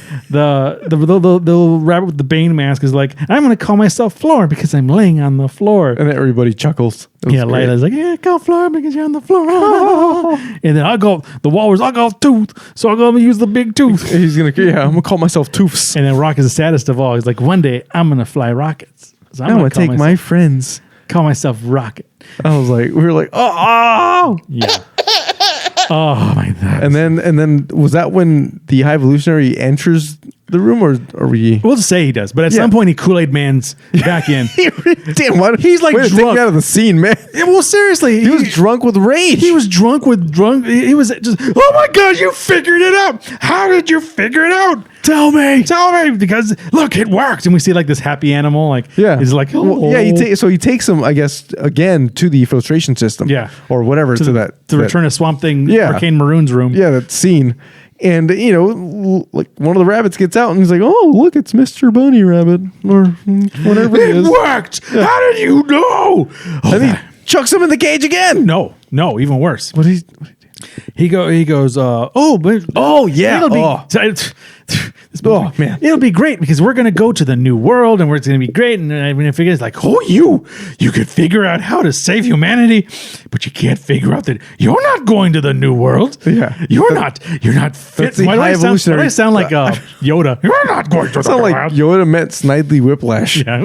little rabbit with the Bane mask is like, I'm gonna call myself Floor because I'm laying on the floor. And then everybody chuckles. It was Yeah, great. Lila's like, yeah, call Floor because you're on the floor. And then the walrus, I'll go Tooth, so I'll go use the big tooth. He's I'm gonna call myself Toofs. And then Rock is the saddest of all. He's like, one day I'm gonna fly rockets. So I'm gonna take my friends. call myself Rocket. I was like, we were like, oh. Yeah. Oh my god. And then was that when the High Evolutionary enters the room, or are we? We'll just say he does, but at some point he Kool-Aid Man's back in. Damn, what? He's like Way to take drunk. me out of the scene, man. Yeah, well, seriously, He was drunk with rage. He was drunk. He was just, oh my god, you figured it out. How did you figure it out? Tell me, because look, it worked. And we see like this happy animal, like he's like, oh, Well, yeah. He takes him, I guess, again to the filtration system, or whatever, to return a Swamp Thing, Yeah. Arcane Maroon's room, that scene. And like one of the rabbits gets out and he's like, "Oh, look, it's Mr. Bunny Rabbit or whatever it is." It worked. Yeah. How did you know? And he chucks him in the cage again. No, even worse. What he goes, oh yeah, oh man, it'll be great because we're gonna go to the new world and it's gonna be great. And I mean, I figure it's like, oh, you could figure out how to save humanity, but you can't figure out that you're not going to the new world. Yeah, you're not fit. Why do I sound like Yoda? You're not going to the sound like world. Yoda met Snidely Whiplash. Yeah.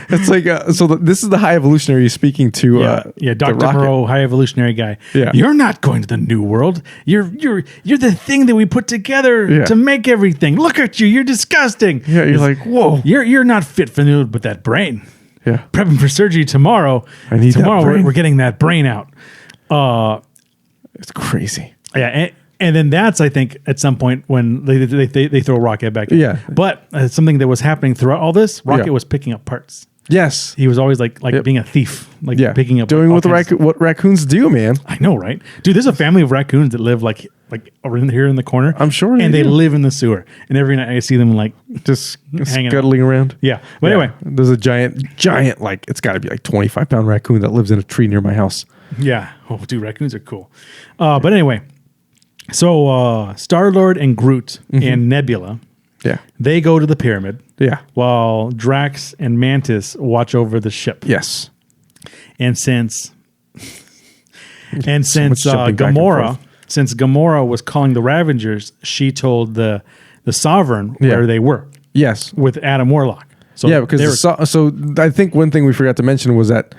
It's like this is the High Evolutionary speaking to Dr. Moreau, High Evolutionary guy. Yeah, you're not going to the new world. You're the thing that we put together to make everything. Look at you. You're disgusting. Yeah, you're like, whoa. You're not fit for new with that brain. Yeah, prepping for surgery tomorrow. I need tomorrow. That brain. We're getting that brain out. It's crazy. Yeah, and then that's, I think, at some point when they throw Rocket back in. Yeah, but something that was happening throughout all this, Rocket was picking up parts. Yes, he was always like being a thief, picking up, doing what what raccoons do, man. I know, right, dude? There's a family of raccoons that live like over here in the corner. I'm sure, and they live in the sewer. And every night I see them like just hanging scuttling around. Yeah, but anyway, there's a giant, like it's got to be like 25-pound raccoon that lives in a tree near my house. Yeah, oh, dude, raccoons are cool. But anyway, so Star-Lord and Groot and Nebula. Yeah. They go to the pyramid. Yeah. While Drax and Mantis watch over the ship. Yes. And since Gamora was calling the Ravengers, she told the Sovereign where they were. Yes. With Adam Warlock. So because so I think one thing we forgot to mention was that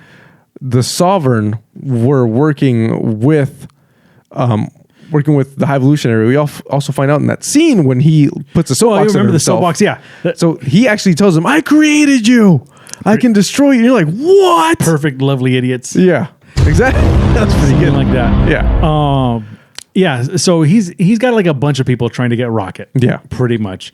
the Sovereign were working with the High Evolutionary. We also find out in that scene when he puts a soapbox. You remember the soapbox? Yeah. So he actually tells him, "I created you. I can destroy you." And you're like, "What? Perfect, lovely idiots." Yeah, exactly. That's pretty good. Like that. Yeah. Yeah. So he's got like a bunch of people trying to get Rocket. Yeah. Pretty much.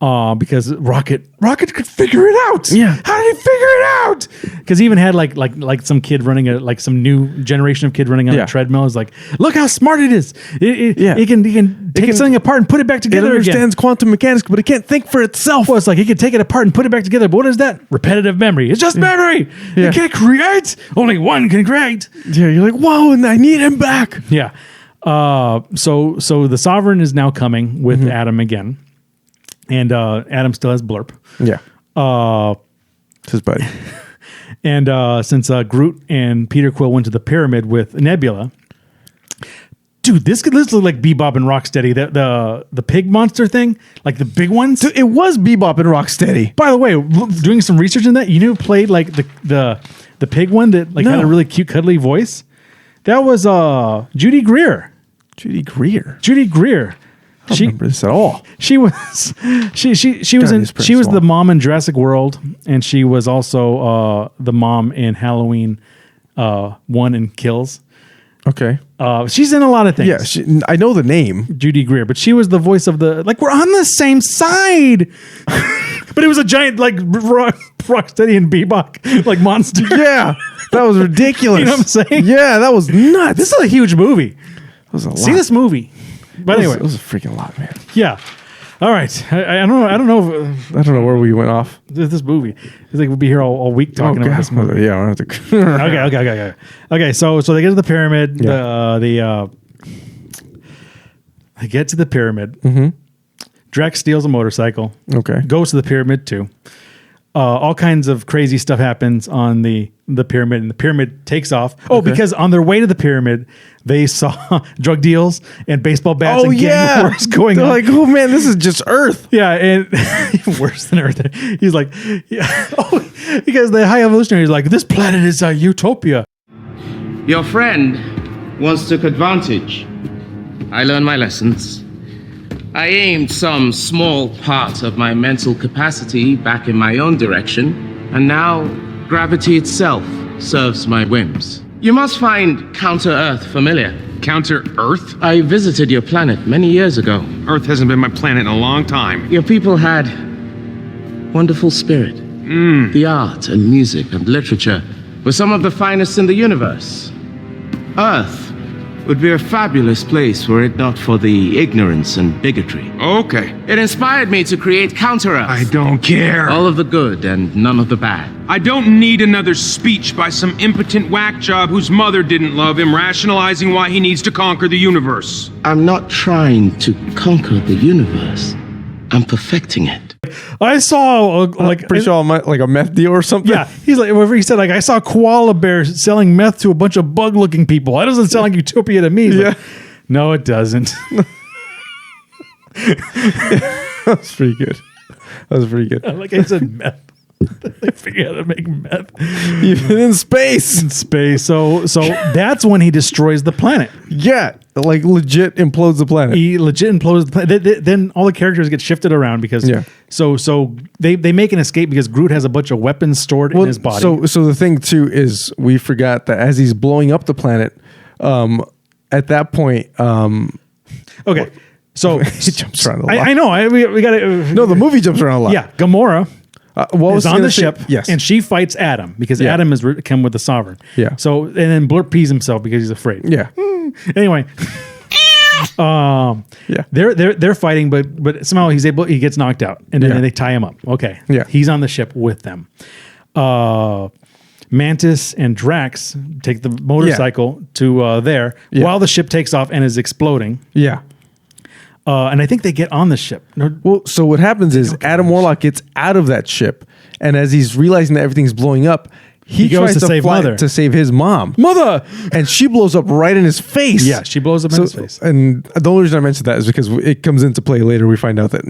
Because Rocket could figure it out. Yeah. How did he figure it out? Because he even had like some kid running some new generation of kid running on a treadmill. Is like, look how smart it is. He can take something apart and put it back together. It understands quantum mechanics, but it can't think for itself. Well, it's like he could take it apart and put it back together. But what is that? Repetitive memory. It's just memory. Yeah. You can't create. Only one can create. Yeah. You're like, whoa, and I need him back. Yeah. So the Sovereign is now coming with Adam again. And Adam still has Blurp. Yeah. It's his buddy. And since Groot and Peter Quill went to the pyramid with Nebula, Dude, this look like Bebop and Rocksteady. The pig monster thing, like the big ones. Dude, it was Bebop and Rocksteady. By the way, doing some research in that, you knew who played like the pig one that like had a really cute, cuddly voice? That was Judy Greer. Judy Greer. I don't remember this at all. She was the mom in Jurassic World, and she was also the mom in Halloween 1 and Kills. Okay. She's in a lot of things. Yeah, I know the name. Judy Greer, but she was the voice of the, like, we're on the same side. But it was a giant, like, Rocksteady and Bebop, like, monster. Yeah, that was ridiculous. You know what I'm saying? Yeah, that was nuts. This is a huge movie. That was a lot. See this movie. But anyway. It was a freaking lot, man. Yeah. All right. I don't know. I don't know where we went off. This movie. It's like we'll be here all week talking about this movie. Yeah, I don't have to. Okay. So they get to the pyramid. Yeah. They get to the pyramid. Mm-hmm. Drax steals a motorcycle. Okay. Goes to the pyramid too. All kinds of crazy stuff happens on the pyramid, and the pyramid takes off. Oh, because on their way to the pyramid, they saw drug deals and baseball bats and gang wars going They're on. like, oh man, this is just Earth. Yeah, and worse than Earth. He's like, because the high evolutionary is like, this planet is a utopia. Your friend once took advantage. I learned my lessons. I aimed some small part of my mental capacity back in my own direction, and now gravity itself serves my whims. You must find Counter-Earth familiar. Counter-Earth? I visited your planet many years ago. Earth hasn't been my planet in a long time. Your people had wonderful spirit. The art and music and literature were some of the finest in the universe. Earth would be a fabulous place were it not for the ignorance and bigotry. Okay. It inspired me to create Counter-Earth. I don't care. All of the good and none of the bad. I don't need another speech by some impotent whack job whose mother didn't love him, rationalizing why he needs to conquer the universe. I'm not trying to conquer the universe. I'm perfecting it. I saw pretty sure like a meth deal or something. Yeah, he's like, whatever he said, like, I saw koala bears selling meth to a bunch of bug-looking people. That doesn't sound like utopia to me. He's like, no, it doesn't. That was pretty good. Like I said, meth. They figured out how to make meth. Even in space. So that's when he destroys the planet. Yeah, like legit implodes the planet. He legit implodes the planet. Then all the characters get shifted around because so they make an escape because Groot has a bunch of weapons stored in his body. So the thing too is we forgot that as he's blowing up the planet, at that point, okay. So he jumps around a lot. I know. We got to. No, the movie jumps around a lot. Yeah, Gamora. Was on the ship, yes, and she fights Adam because Adam has come with the Sovereign. Yeah. So and then Blurp pees himself because he's afraid. Yeah. Anyway, they're fighting, but somehow he gets knocked out, and then they tie him up. Okay. Yeah. He's on the ship with them. Mantis and Drax take the motorcycle to there while the ship takes off and is exploding. Yeah. And I think they get on the ship. Well, so what happens is Adam Warlock gets out of that ship, and as he's realizing that everything's blowing up, he tries to save Mother to save his mom. Mother! And she blows up right in his face. Yeah, she blows up in his face. And the only reason I mentioned that is because it comes into play later. We find out that,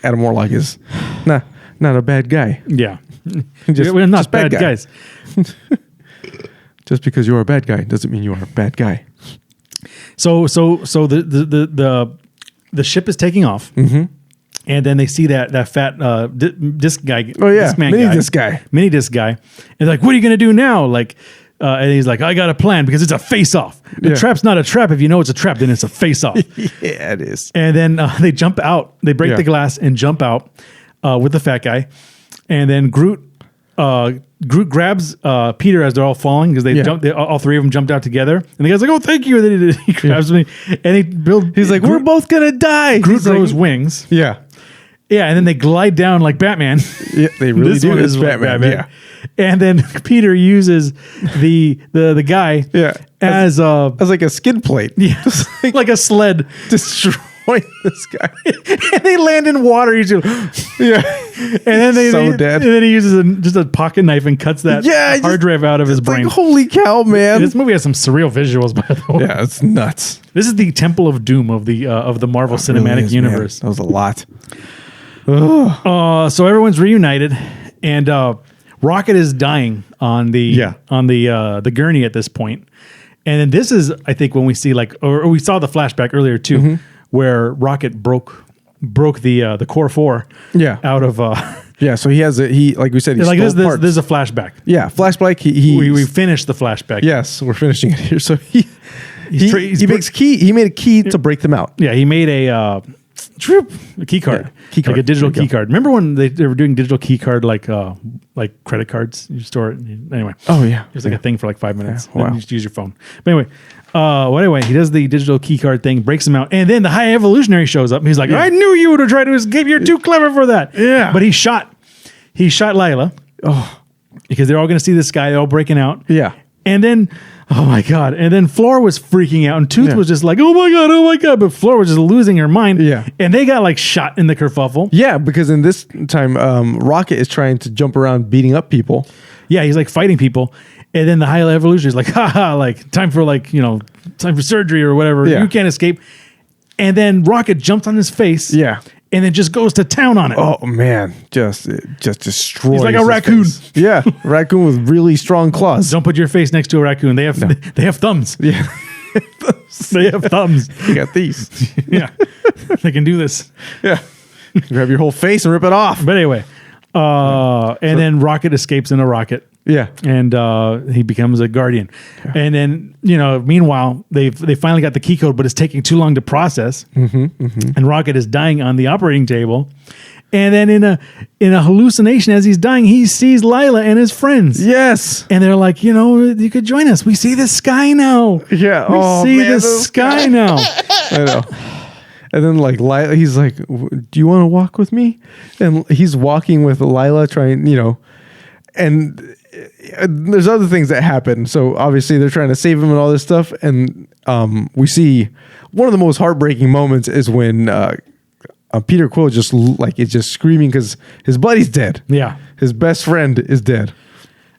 Adam Warlock is not a bad guy. Yeah. We're not bad guys. Just because you're a bad guy doesn't mean you are a bad guy. So the ship is taking off, and then they see that fat disc guy. Oh yeah, mini disc guy. And they're like, "What are you gonna do now?" Like, and he's like, "I got a plan because it's a face-off. The trap's not a trap if you know it's a trap. Then it's a face-off." Yeah, it is. And then they jump out. They break the glass and jump out with the fat guy, and then Groot grabs Peter as they're all falling because all three of them jumped out together, and the guy's like, "Oh, thank you!" And then he grabs me, and he's like, "We're both gonna die." Groot grows wings, and then they glide down like Batman. Yeah, they really do. It's Batman. Yeah, and then Peter uses the guy as like a skid plate, like a sled, destroying this guy, and they land in water. He's just, then dead. And then he uses just a pocket knife and cuts that hard drive out of his brain. Like, holy cow, man! This movie has some surreal visuals, by the way. Yeah, it's nuts. This is the Temple of Doom of the Marvel Cinematic Universe. Man. That was a lot. So everyone's reunited, and Rocket is dying on the gurney at this point. And then this is, I think, when we see or we saw the flashback earlier too, where Rocket broke the core 4 out of so he has like we said, like this is a flashback. Flashback. We finished the flashback. Yes, we're finishing it here. So he made a key to break them out. Yeah, he made a key card. Like a digital key card. Remember when they were doing digital key card like credit cards? You store it. Anyway. Oh yeah. It was like a thing for like 5 minutes. Yeah. Wow. You just use your phone. But anyway, he does the digital key card thing, breaks him out, and then the High Evolutionary shows up. And he's like, I knew you would have tried to escape. You're too clever for that. Yeah. But he shot Lila. Oh. Because they're all going to see this guy. They're all breaking out. Yeah. And then, oh my God. And then Floor was freaking out. And Tooth was just like, oh my God. But Floor was just losing her mind. Yeah. And they got like shot in the kerfuffle. Yeah, because in this time, Rocket is trying to jump around beating up people. Yeah, he's like fighting people. And then the High Evolution is like, like time for surgery or whatever. Yeah. You can't escape. And then Rocket jumps on his face. Yeah. And then just goes to town on it. Oh man, just destroys. He's like a raccoon. Face. Yeah, raccoon with really strong claws. Don't put your face next to a raccoon. They have thumbs. Yeah, they have thumbs. You got these. Yeah, they can do this. Yeah, grab your whole face and rip it off. But anyway, and then Rocket escapes in a rocket. Yeah, and he becomes a guardian. Yeah. And then meanwhile they finally got the key code, but it's taking too long to process. And Rocket is dying on the operating table. And then in a hallucination as he's dying, he sees Lila and his friends. Yes, and they're like, you could join us. We see the sky now. Yeah, we see the sky now. I know. And then Lila, he's like, "Do you want to walk with me?" And he's walking with Lila, trying, and there's other things that happen. So obviously they're trying to save him and all this stuff. And we see one of the most heartbreaking moments is when Peter Quill is just screaming because his buddy's dead. Yeah, his best friend is dead,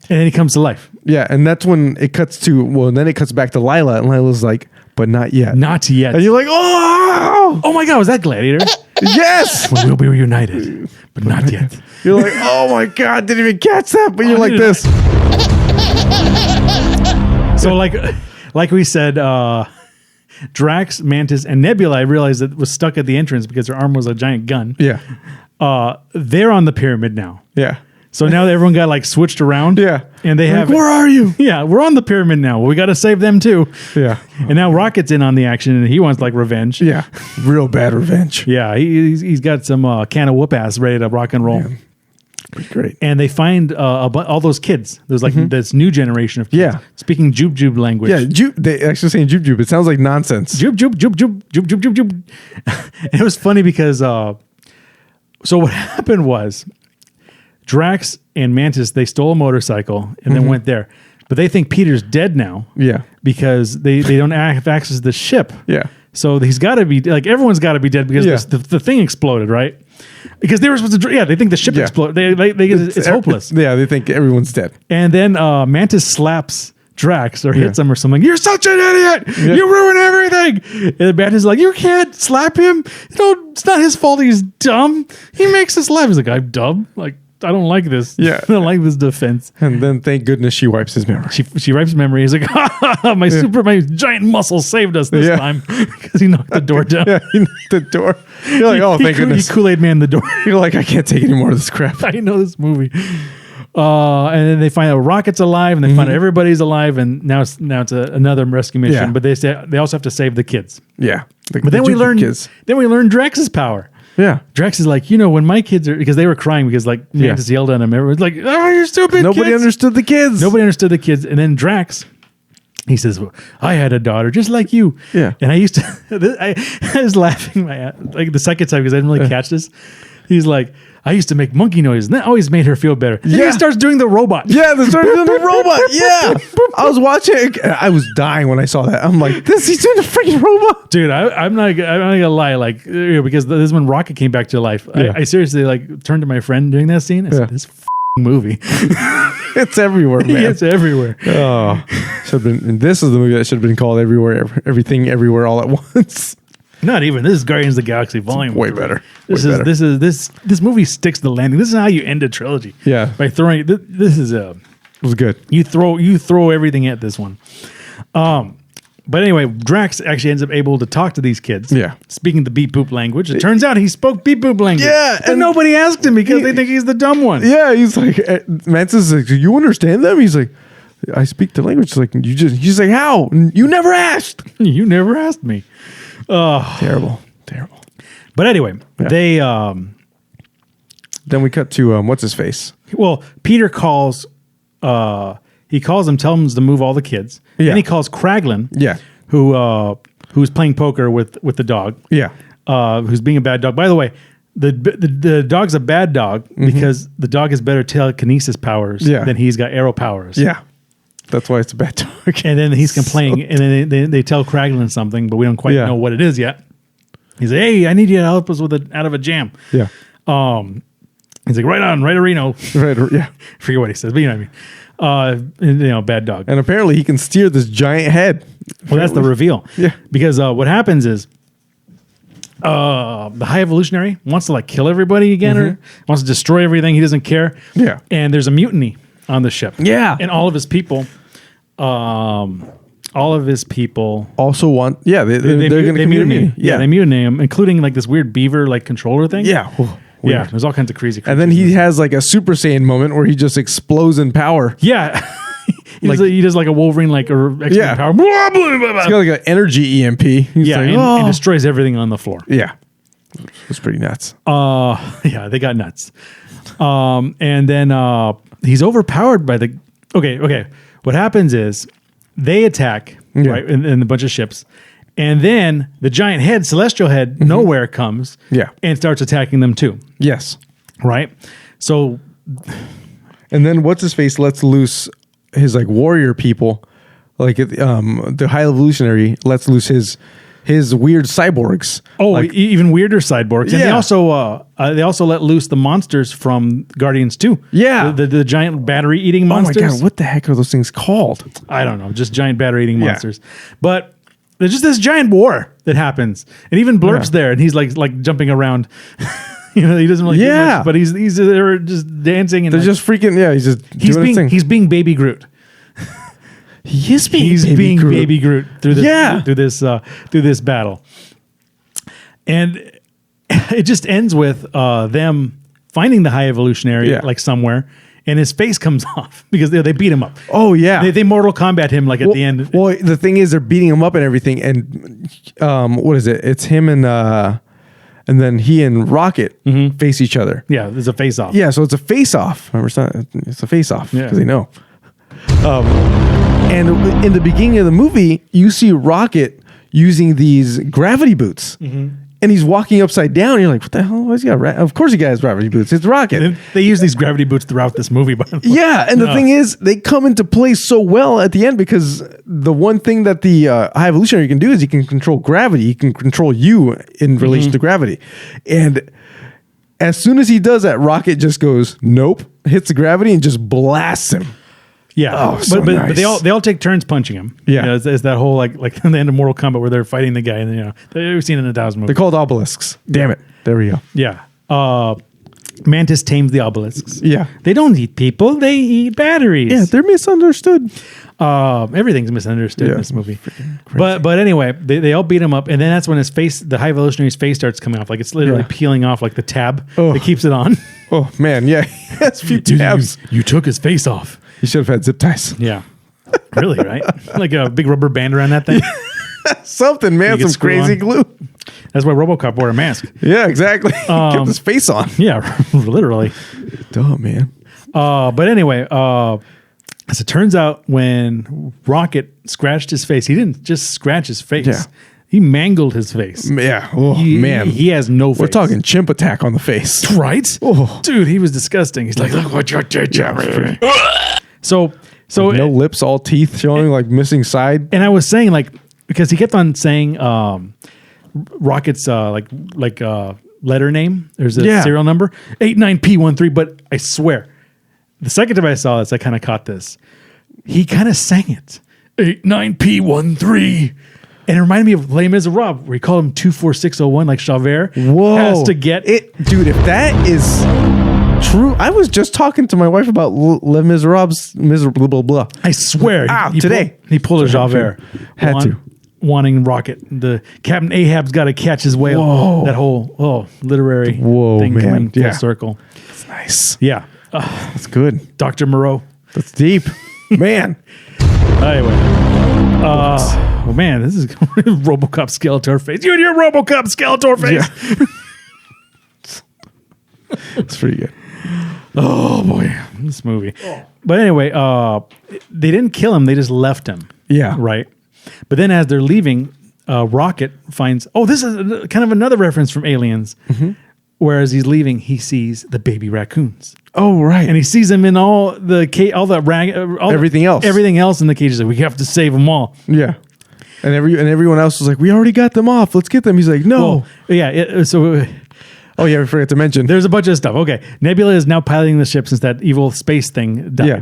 and then he comes to life. Yeah, and that's when it cuts to then it cuts back to Lila, and Lila's like, "But not yet, not yet." And you're like, "Oh my God, was that Gladiator?" Yes, we will be reunited, but not yet. You're like, "Oh my God, didn't even catch that," but you're like this. So like we said, Drax, Mantis, and Nebula, I realized that was stuck at the entrance because her arm was a giant gun. Yeah, they're on the pyramid now. Yeah. So now everyone got switched around. Yeah. And they have. Where are you? Yeah, we're on the pyramid now. Well, we got to save them too. Yeah. And now Rocket's in on the action and he wants revenge. Yeah. Real bad revenge. Yeah. He's got some can of whoop ass ready to rock and roll. Yeah. Pretty great. And they find all those kids. There's this new generation of kids speaking Joob language. Yeah, they actually saying Joob. It sounds like nonsense. Joob. It was funny because so what happened was Drax and Mantis, they stole a motorcycle and then went there. But they think Peter's dead now. Yeah. Because they don't have access to the ship. Yeah. So he's got to be, everyone's got to be dead because the thing exploded, right? Because they were supposed to, they think the ship exploded. It's hopeless. Yeah, they think everyone's dead. And then Mantis slaps Drax or hits him or something. You're such an idiot! Yeah. You ruin everything! And Mantis is like, you can't slap him. It's not his fault he's dumb. He makes us laugh. He's like, I'm dumb? I don't like this. Yeah. I don't like this defense. And then thank goodness she wipes his memory. She wipes his memory. He's like, my giant muscle saved us this time. Because he knocked the door down. Yeah, he knocked the door. You're like, thank goodness. He Kool-Aid Man the door. You're like, I can't take any more of this crap. I know this movie. And then they find out Rocket's alive and they find out everybody's alive and now it's another rescue mission. Yeah. But they also have to save the kids. Yeah. But then we learn Drax's power. Yeah. Drax is like, when my kids are, because they were crying because Mantis yelled at him. Everyone's like, oh, you're stupid. Nobody understood the kids. Nobody understood the kids. And then Drax, he says, well, I had a daughter just like you. Yeah. And I used to, I was laughing the second time because I didn't really catch this. He's like, I used to make monkey noise, and that always made her feel better. And Yeah. he starts doing the robot. Yeah, they started doing the robot. Yeah. I was watching it. I was dying when I saw that. I'm like, he's doing a freaking robot. Dude, I'm not gonna lie, like, because this is when Rocket came back to life. Yeah. I seriously like turned to my friend during that scene. I said, this movie. It's everywhere, man. It's everywhere. Oh, should have been. And this is the movie that should have been called Everything, Everywhere, All at Once. Not even. This is Guardians of the Galaxy Volume. Way 3. better. This movie sticks the landing. This is how you end a trilogy. Yeah. By throwing this is a. It was good. You throw everything at this one. But anyway, Drax actually ends up able to talk to these kids. Yeah. Speaking the beep boop language. It turns out he spoke beep boop language. Yeah, But and nobody asked him because they think he's the dumb one. Yeah, he's like, Mantis is like, do you understand them? He's like, I speak the language. Like, he's like, how? You never asked. You never asked me. Terrible. But anyway, they Then we cut to what's his face. well, Peter calls he calls them, tells them to move all the kids. Yeah. Then he calls Kraglin, Yeah. who's playing poker with the dog. Yeah. Who's being a bad dog. By the way, the dog's a bad dog because the dog has better telekinesis powers than he's got arrow powers. Yeah. That's why it's a bad dog. And then he's complaining, and then they tell Kraglin something, but we don't quite know what it is yet. He's like, "Hey, I need you to help us out of a jam." Yeah. He's like, "Right on, right Reno." Right. Yeah. Forget what he says, but you know what I mean. Bad dog. And apparently he can steer this giant head. Well, that's the reveal. Yeah. Because what happens is the High Evolutionary wants to like kill everybody again, or wants to destroy everything. He doesn't care. Yeah. And there's a mutiny on the ship. Yeah. And all of his people, also want. Yeah. They're going to mutiny. Yeah. They mutiny him, including like this weird beaver like controller thing. Yeah. Yeah. There's all kinds of crazy. And then he has like a Super Saiyan moment where he just explodes in power. Yeah. he does like a Wolverine, like a X-Men power. He's got like an energy EMP. He's like, and destroys everything on the floor. Yeah. It's pretty nuts. Yeah, they got nuts. And then he's overpowered by the. Okay. What happens is they attack right in a bunch of ships, and then the giant head, celestial head, nowhere comes. Yeah. And starts attacking them too. Yes. Right. So. And then what's his face lets loose his like warrior people, like the High Evolutionary lets loose his weird cyborgs. Oh, like, even weirder cyborgs. And they also let loose the monsters from Guardians 2. Yeah. The giant battery eating monsters. Oh my God, what the heck are those things called? I don't know, just giant battery eating monsters. But there's just this giant war that happens. And even Blurp's there and he's like jumping around. He doesn't really do much, but he's there just dancing and they're just freaking he's being Baby Groot. He is being Baby Groot through this battle. And it just ends with them finding the High Evolutionary like somewhere, and his face comes off because they beat him up. Oh yeah, they Mortal Kombat him like at the end. Well, the thing is, they're beating him up and everything, and what is it? It's him and then he and Rocket face each other. Yeah, there's a face off. Yeah, so it's a face off. Remember, it's a face off because they know. And in the beginning of the movie, you see Rocket using these gravity boots. And he's walking upside down. You're like, what the hell? Why's he got? Of course, he got his gravity boots. It's Rocket. And they use these gravity boots throughout this movie. By the way. Yeah, and the thing is, they come into play so well at the end because the one thing that the High Evolutionary can do is he can control gravity. He can control you in relation to gravity. And as soon as he does that, Rocket just goes, nope, hits the gravity and just blasts him. Yeah, so but nice. they all take turns punching him. Yeah, it's that whole like in the end of Mortal Kombat where they're fighting the guy, and we've seen it in 1,000 movies. They're called obelisks. Damn it! There we go. Yeah, Mantis tames the obelisks. Yeah, they don't eat people; they eat batteries. Yeah, they're misunderstood. Everything's misunderstood in this movie. But anyway, they all beat him up, and then that's when his face, the High Evolutionary's face, starts coming off. Like it's literally peeling off, like the tab that keeps it on. Oh man, yeah, that's a few tabs. You took his face off. You should have had zip ties. Yeah. Really, right? Like a big rubber band around that thing. Something, man. Some crazy glue. That's why RoboCop wore a mask. Yeah, exactly. Kept his face on. Yeah, literally. Dumb, man. But anyway, as it turns out, when Rocket scratched his face, he didn't just scratch his face. Yeah. He mangled his face. Yeah. Oh, man. He has no face. We're talking chimp attack on the face. Right? Oh. Dude, he was disgusting. He's like, look what you did to me. So Like no lips, all teeth showing, like missing side. And I was saying, like, because he kept on saying Rocket's letter name. There's a serial number 89P13. But I swear, the second time I saw this, I kind of caught this. He kind of sang it 89P13. And it reminded me of Les Miserables, where he called him 24601, like Javert. Whoa. Has to get it. Dude, if that is true, I was just talking to my wife about Les Miserables, blah, blah, blah. I swear. Today. He pulled a Javert. Had to. Wanting Rocket. The Captain Ahab's got to catch his whale. Whoa. That whole literary thing man. coming full circle. That's nice. Yeah. That's good. Dr. Moreau. That's deep. Man. Anyway. Oh man, this is RoboCop Skeletor face. You and your RoboCop Skeletor face. Yeah. It's pretty good. Oh boy, this movie. But anyway, they didn't kill him; they just left him. Yeah. Right. But then, as they're leaving, Rocket finds. Oh, this is kind of another reference from Aliens. Mm-hmm. Whereas he's leaving, he sees the baby raccoons. Oh, right. And he sees them in all the everything else. Everything else in the cage. He's like, we have to save them all. Yeah. And everyone else was like, we already got them off. Let's get them. He's like, no. Well, yeah. Oh, yeah, we forgot to mention. There's a bunch of stuff. Okay. Nebula is now piloting the ship since that evil space thing died. Yeah.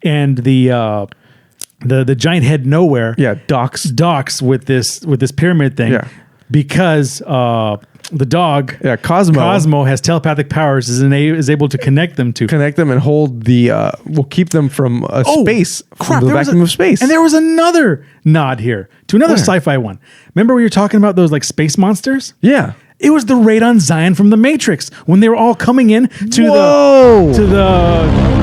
And the giant head nowhere docks with this pyramid thing. Yeah. Because the dog, Cosmo has telepathic powers, is able to connect them and hold will keep them from space, from the vacuum of space. And there was another nod here to another sci-fi one. Remember we were talking about those like space monsters? Yeah. It was the raid on Zion from the Matrix when they were all coming in to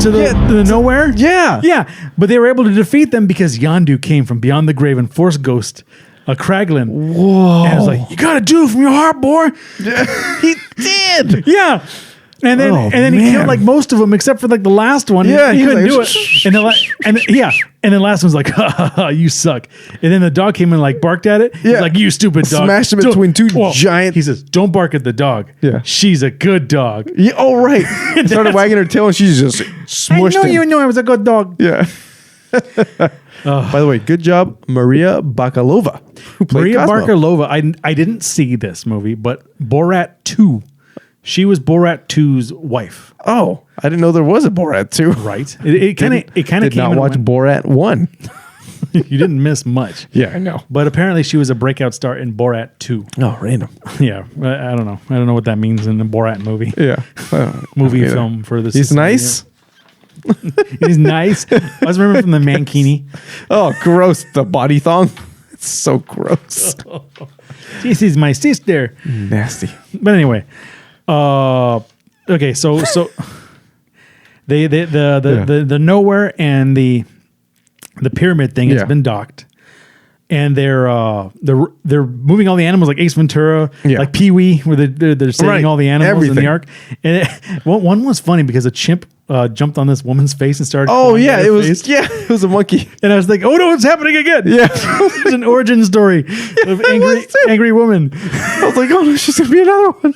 the nowhere. Yeah. Yeah. But they were able to defeat them because Yondu came from beyond the grave and force ghost Kraglin. Whoa. And I was like, you gotta do it from your heart, boy. He did. Yeah. And then he killed like most of them except for like the last one. Yeah, he couldn't like, do it. And the last one's like, ha, ha, you suck. And then the dog came and like barked at it. Yeah. He's like, you stupid dog. Smashed him between two giant. He says, don't bark at the dog. Yeah. She's a good dog. Yeah, oh, right. Started wagging her tail and she's just smushed him. You know I was a good dog. Yeah. By the way, good job, Maria Bakalova, who played Maria Cosmo. Bakalova. I didn't see this movie, but Borat 2. She was Borat 2's wife. Oh, I didn't know there was a Borat 2. Right. It kind of did not watch Borat 1. You didn't miss much. Yeah, I know. But apparently she was a breakout star in Borat 2. Oh, random. Yeah, I don't know. I don't know what that means in the Borat movie. Yeah. Film for this. He's nice. He's nice. I was remember from the Mankini. Oh, gross. The body thong. It's so gross. This is my sister. Nasty. But anyway, okay, so the nowhere and the pyramid thing has been docked, and they're moving all the animals like Ace Ventura, like Pee Wee, where they're saving all the animals in the ark. And one was funny because a chimp jumped on this woman's face and started. Oh yeah, it was a monkey, and I was like, oh no, it's happening again. Yeah, it's an origin story of angry woman. I was like, oh no, she's gonna be another one.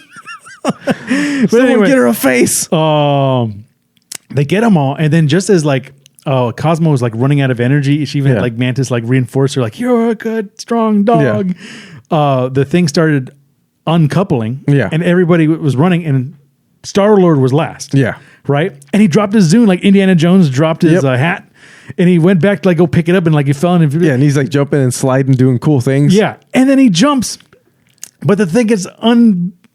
But anyway, get her a face. They get them all, and then just as like Cosmo was like running out of energy, she even like Mantis like reinforced her, like, you're a good strong dog. The thing started uncoupling, and everybody was running, and Star-Lord was last. Yeah. Right? And he dropped his Zune like Indiana Jones dropped his hat, and he went back to like go pick it up, and like he fell in. Yeah, and he's like jumping and sliding, doing cool things. Yeah, and then he jumps, but the thing gets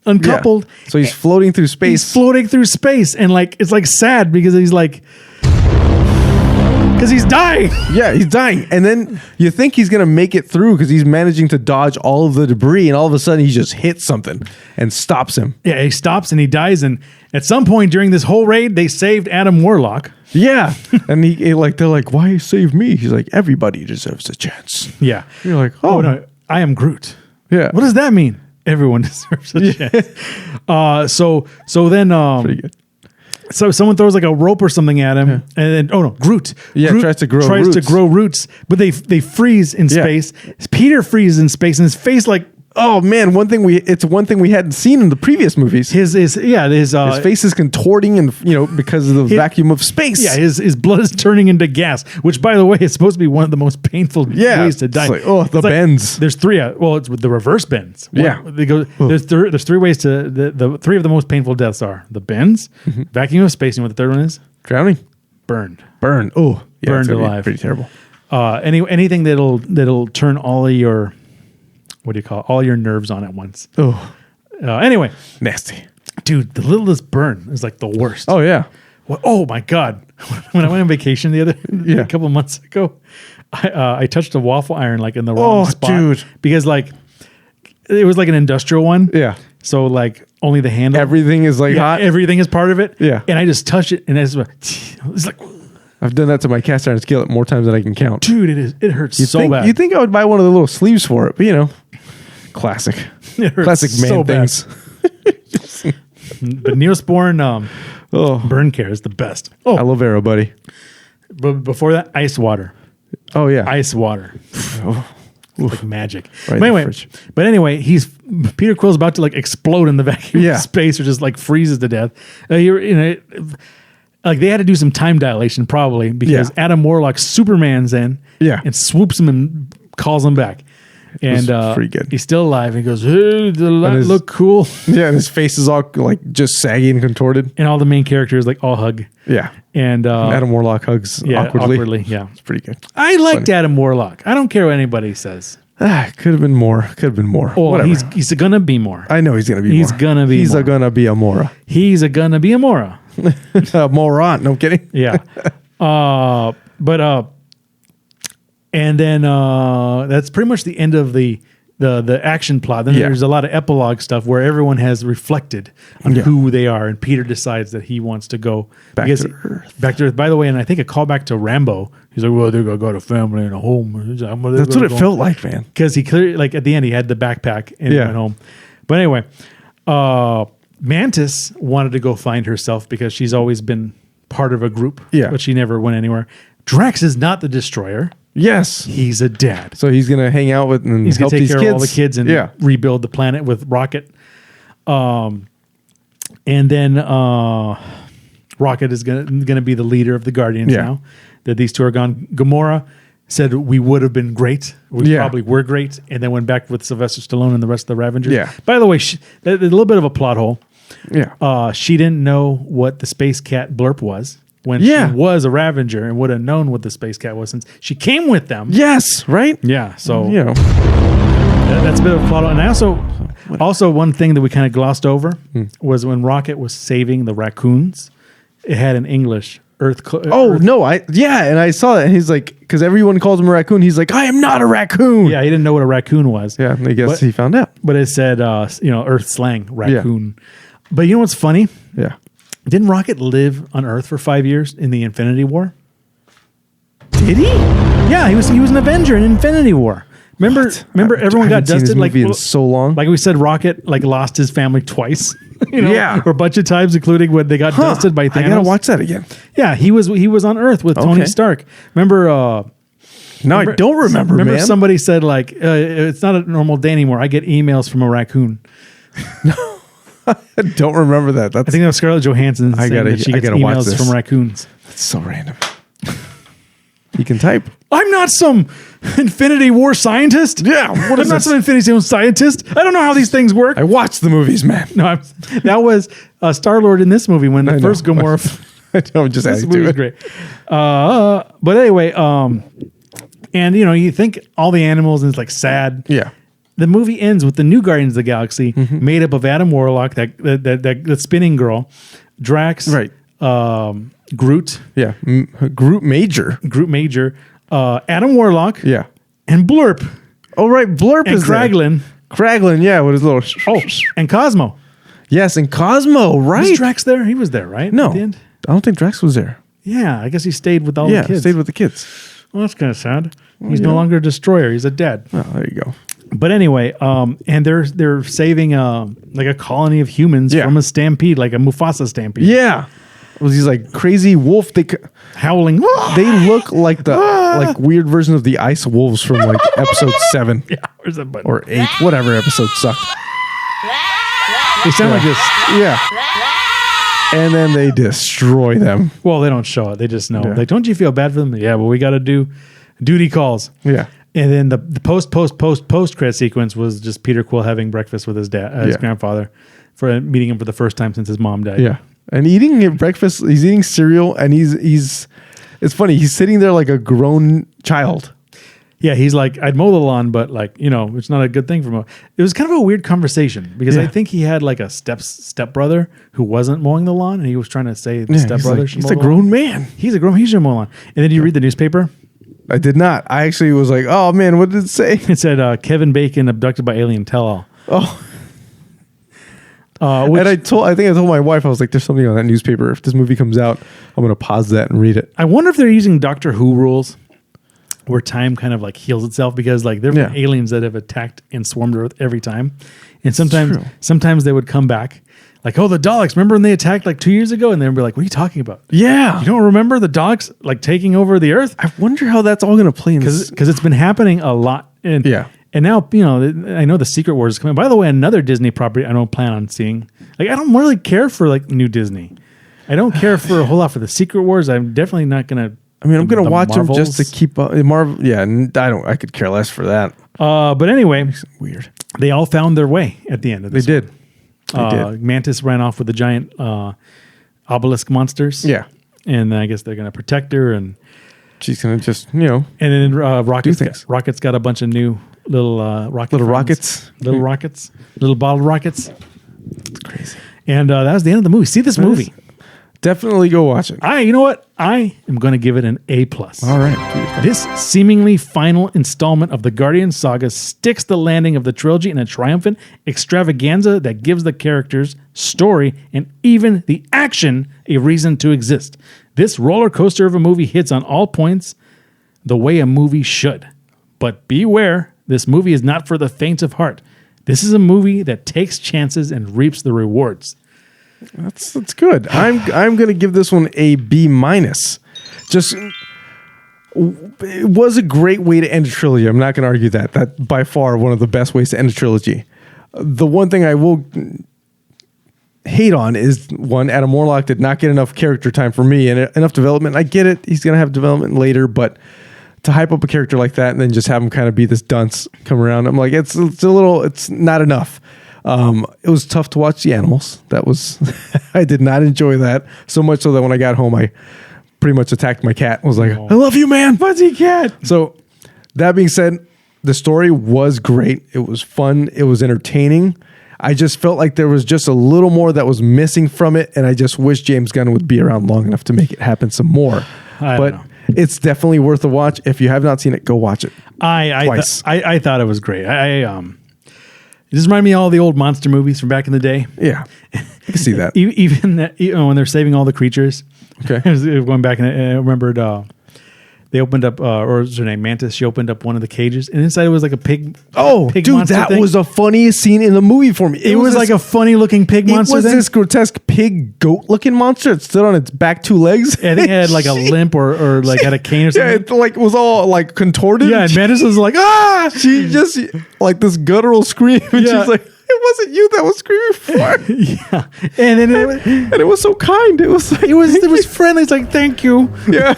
uncoupled. Yeah. So he's floating through space. He's floating through space, and like it's like sad because he's like, because he's dying. Yeah, he's dying. And then you think he's going to make it through because he's managing to dodge all of the debris, and all of a sudden he just hits something and stops him. Yeah, he stops and he dies. And at some point during this whole raid, they saved Adam Warlock. Yeah. And they're like, why save me? He's like, everybody deserves a chance. Yeah. You're like, oh no, I am Groot. Yeah. What does that mean? Everyone deserves a chance. So then pretty good. So someone throws like a rope or something at him, and then Groot. Yeah, Groot tries to grow tries roots. to grow roots, but they freeze in space. Peter freezes in space, and his face like. Oh man, it's one thing we hadn't seen in the previous movies. His face is contorting and because of the vacuum of space. Yeah, his blood is turning into gas, which by the way is supposed to be one of the most painful ways to die. It's like, the bends. There's three. It's with the reverse bends. They go. There's three ways to the three of the most painful deaths are the bends, vacuum of space, and what the third one is? Drowning, burned. Oh, yeah, burned alive. Pretty terrible. Anything that'll turn all of your all your nerves on at once. Oh, anyway, nasty, dude. The littlest burn is like the worst. Oh yeah. Well, oh my god! When I went on vacation a couple of months ago, I touched a waffle iron like in the wrong spot, dude. Because like it was like an industrial one. Yeah. So like only the handle. Everything is like hot. Everything is part of it. Yeah. And I just touched it, and it's like. I've done that to my cast iron skillet more times than I can count. Dude, it hurts bad. You'd think I would buy one of the little sleeves for it, but classic. It hurts classic man things. The Neosporin burn care is the best. Oh, aloe vera, buddy. But before that, ice water. Oh yeah, ice water. Like magic. Right but anyway, Peter Quill's about to like explode in the vacuum of space, or just like freezes to death. Like they had to do some time dilation probably because Adam Warlock Superman's in and swoops him and calls him back. And pretty good. He's still alive. And he goes, hey, does that look cool? Yeah, and his face is all like just saggy and contorted. And all the main characters like all hug. Yeah. And Adam Warlock hugs awkwardly. Yeah. It's pretty good. I liked Adam Warlock. I don't care what anybody says. Could have been more. Oh, whatever. He's gonna be more. I know he's gonna be more. He's gonna be He's gonna be a Mora. He's gonna be a Mora. Moron. No kidding. Yeah. And then that's pretty much the end of the action plot. Then there's a lot of epilogue stuff where everyone has reflected on who they are, and Peter decides that he wants to go back to Earth. By the way, and I think a callback to Rambo. He's like, well, they're gonna go to family and a home. That's what it felt like, man. Because he clearly, like at the end, he had the backpack and he went home. But anyway, Mantis wanted to go find herself because she's always been part of a group, but she never went anywhere. Drax is not the destroyer. Yes, he's a dad. So he's gonna hang out with and he's help gonna take these care kids. of all the kids and rebuild the planet with Rocket. And then Rocket is gonna be the leader of the Guardians now that these two are gone. Gamora said we would have been great. We probably were great, and then went back with Sylvester Stallone and the rest of the Ravengers. Yeah. By the way, a little bit of a plot hole. Yeah. She didn't know what the space cat Blurp was when she was a Ravenger, and would have known what the space cat was since she came with them. Yes, right? Yeah. So that's a bit of a plot hole. And also one thing that we kind of glossed over was when Rocket was saving the raccoons. It had in English Earth. And I saw that, and he's like, because everyone calls him a raccoon, he's like, I am not a raccoon. Yeah, he didn't know what a raccoon was. Yeah, I guess he found out. But it said, Earth slang, raccoon. Yeah. But you know what's funny? Yeah. Didn't Rocket live on Earth for 5 years in the Infinity War? Did he? Yeah, he was an Avenger in Infinity War. Remember, everyone got dusted like in so long. Like we said, Rocket lost his family twice. Or a bunch of times, including when they got dusted by Thanos. I gotta watch that again. Yeah, he was on Earth with Tony Stark. Remember? I don't remember. Remember, somebody said like, "It's not a normal day anymore. I get emails from a raccoon." No, I don't remember that. I think that was Scarlett Johansson. She gets emails from raccoons. That's so random. You can type. I'm not some Infinity War scientist. Yeah, I'm not some Infinity War scientist. I don't know how these things work. I watched the movies, man. No, that was Star-Lord in this movie when the first Gamora. I'm just this adding movie to was it. Great. But anyway, and you think all the animals and it's like sad. Yeah. The movie ends with the new Guardians of the Galaxy made up of Adam Warlock, that spinning girl, Drax, right. Groot. Yeah. Groot Major. Adam Warlock. Yeah. And Blurp. Oh, right. Blurp and is Kraglin. Kraglin, yeah, with his little... and Cosmo. Yes, and Cosmo, right. Was Drax there? He was there, right? No. At the end? I don't think Drax was there. Yeah, I guess he stayed with all the kids. Yeah, stayed with the kids. Well, that's kind of sad. He's no longer a destroyer. He's a dad. Oh, there you go. But anyway, and they're saving like a colony of humans from a stampede, like a Mufasa stampede. Yeah. was these like crazy wolf. They howling. They look like the like weird version of the ice wolves from like episode 7 Where's that button? or 8, whatever episode sucked. They sound like this. Yeah. And then they destroy them. Well, they don't show it. They just know. Like, don't you feel bad for them? Yeah, well, we got to do duty calls. Yeah. And then the post credit sequence was just Peter Quill having breakfast with his dad, his grandfather, for meeting him for the first time since his mom died. Yeah. And eating breakfast, he's eating cereal, and he's it's funny. He's sitting there like a grown child. Yeah, he's like, I'd mow the lawn, but like, it's not a good thing for mow. It was kind of a weird conversation because I think he had like a stepbrother who wasn't mowing the lawn, and he was trying to say the stepbrother should mow the lawn. He's a grown man. He's a grown. He should mow the lawn. And then you read the newspaper. I did not. I actually was like, oh man, what did it say? It said Kevin Bacon abducted by alien tell-all. Oh. And I think I told my wife, I was like, there's something on that newspaper. If this movie comes out, I'm going to pause that and read it. I wonder if they're using Doctor Who rules where time kind of like heals itself, because like there have been aliens that have attacked and swarmed Earth every time. And sometimes they would come back like, oh, the Daleks, remember when they attacked like 2 years ago? And they'd be like, what are you talking about? Yeah. You don't remember the Daleks like taking over the Earth? I wonder how that's all going to play in this. Because it's been happening a lot. And now, I know the Secret Wars is coming. By the way, another Disney property I don't plan on seeing. Like, I don't really care for like new Disney. I don't care for a whole lot for the Secret Wars. I'm definitely not going to. I mean, I'm going to watch them just to keep up. Marvel. Yeah, I could care less for that. But anyway, weird. They all found their way at the end of this. They did. Mantis ran off with the giant obelisk monsters. Yeah. And I guess they're going to protect her, and she's going to just, And then Rocket's got a bunch of new little rockets. Little bottle rockets. It's crazy. And that was the end of the movie. See this movie. Definitely go watch it. You know what? I am going to give it an A+. All right. This seemingly final installment of the Guardian saga sticks the landing of the trilogy in a triumphant extravaganza that gives the characters, story, and even the action a reason to exist. This roller coaster of a movie hits on all points the way a movie should. But beware, this movie is not for the faint of heart. This is a movie that takes chances and reaps the rewards. That's good. I'm going to give this one a B-. Just, it was a great way to end a trilogy. I'm not going to argue that. That by far one of the best ways to end a trilogy. The one thing I will hate on is Adam Warlock did not get enough character time for me and enough development. I get it. He's going to have development later, but to hype up a character like that and then just have him kind of be this dunce come around, I'm like, it's not enough. It was tough to watch the animals. That was, I did not enjoy that so much so that when I got home, I pretty much attacked my cat. I was like, I love you, man. Fuzzy cat. So that being said, the story was great. It was fun. It was entertaining. I just felt like there was just a little more that was missing from it. And I just wish James Gunn would be around long enough to make it happen some more. But it's definitely worth a watch. If you have not seen it, go watch it. I thought it was great. It just reminded me of all the old monster movies from back in the day. Yeah, I can see that. Even that, when they're saving all the creatures. Okay. Going back, and I remembered they opened up, or was her name Mantis? She opened up one of the cages, and inside it was like a pig. Oh, dude, that was the funniest scene in the movie for me. It was like a funny looking pig monster. It was this grotesque pig goat looking monster. It stood on its back 2 legs. I think it had like a limp or like had a cane or something. Yeah, it was all like contorted. Yeah, and Mantis was like, ah! She just like this guttural scream, and she's like, it wasn't you that was screaming for. Yeah, and then it was so kind. It was like, it was friendly. It's like, thank you. Yeah.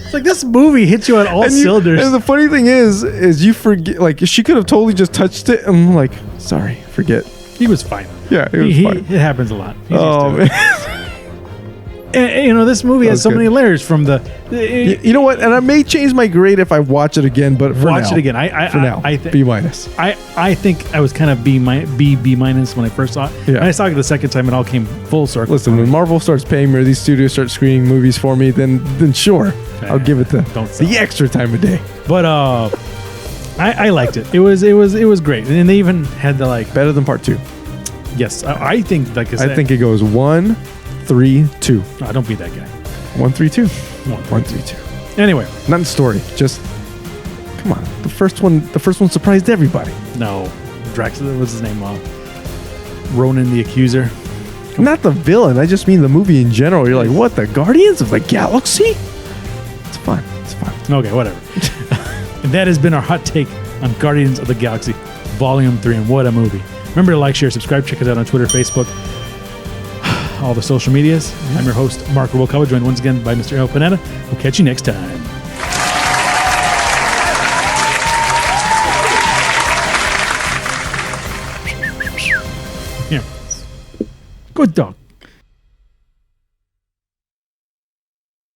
It's like this movie hits you on all cylinders. And the funny thing is you forget. Like she could have totally just touched it. And I'm like, sorry, forget. He was fine. Yeah, he was fine. It happens a lot. Oh man. And, this movie has so many layers from the. You know what? And I may change my grade if I watch it again. But for watch now, it again. I think B-. I think I was kind of B- when I first saw it. Yeah. And I saw it the second time. It all came full circle. Listen, when Marvel starts paying me or these studios start screening movies for me, then sure, I'll give it the extra time of day. But I liked it. It was great. And they even had the like better than part 2. Yes, I think like I said, I think it goes 1, 3, 2. Oh, don't be that guy. 1, 3, 2. 1, 3, 2. Anyway, not in the story. Just come on. The first one surprised everybody. No, Drax. What's his name? Ronan the Accuser. Not the villain. I just mean the movie in general. You're like, what? The Guardians of the Galaxy? It's fun. It's fun. Okay, whatever. And that has been our hot take on Guardians of the Galaxy Volume 3, and what a movie. Remember to like, share, subscribe, check us out on Twitter, Facebook, all the social medias. I'm your host, Marc Rubalcaba, joined once again by Mr. Abel Pineda. We'll catch you next time. Here. Good dog.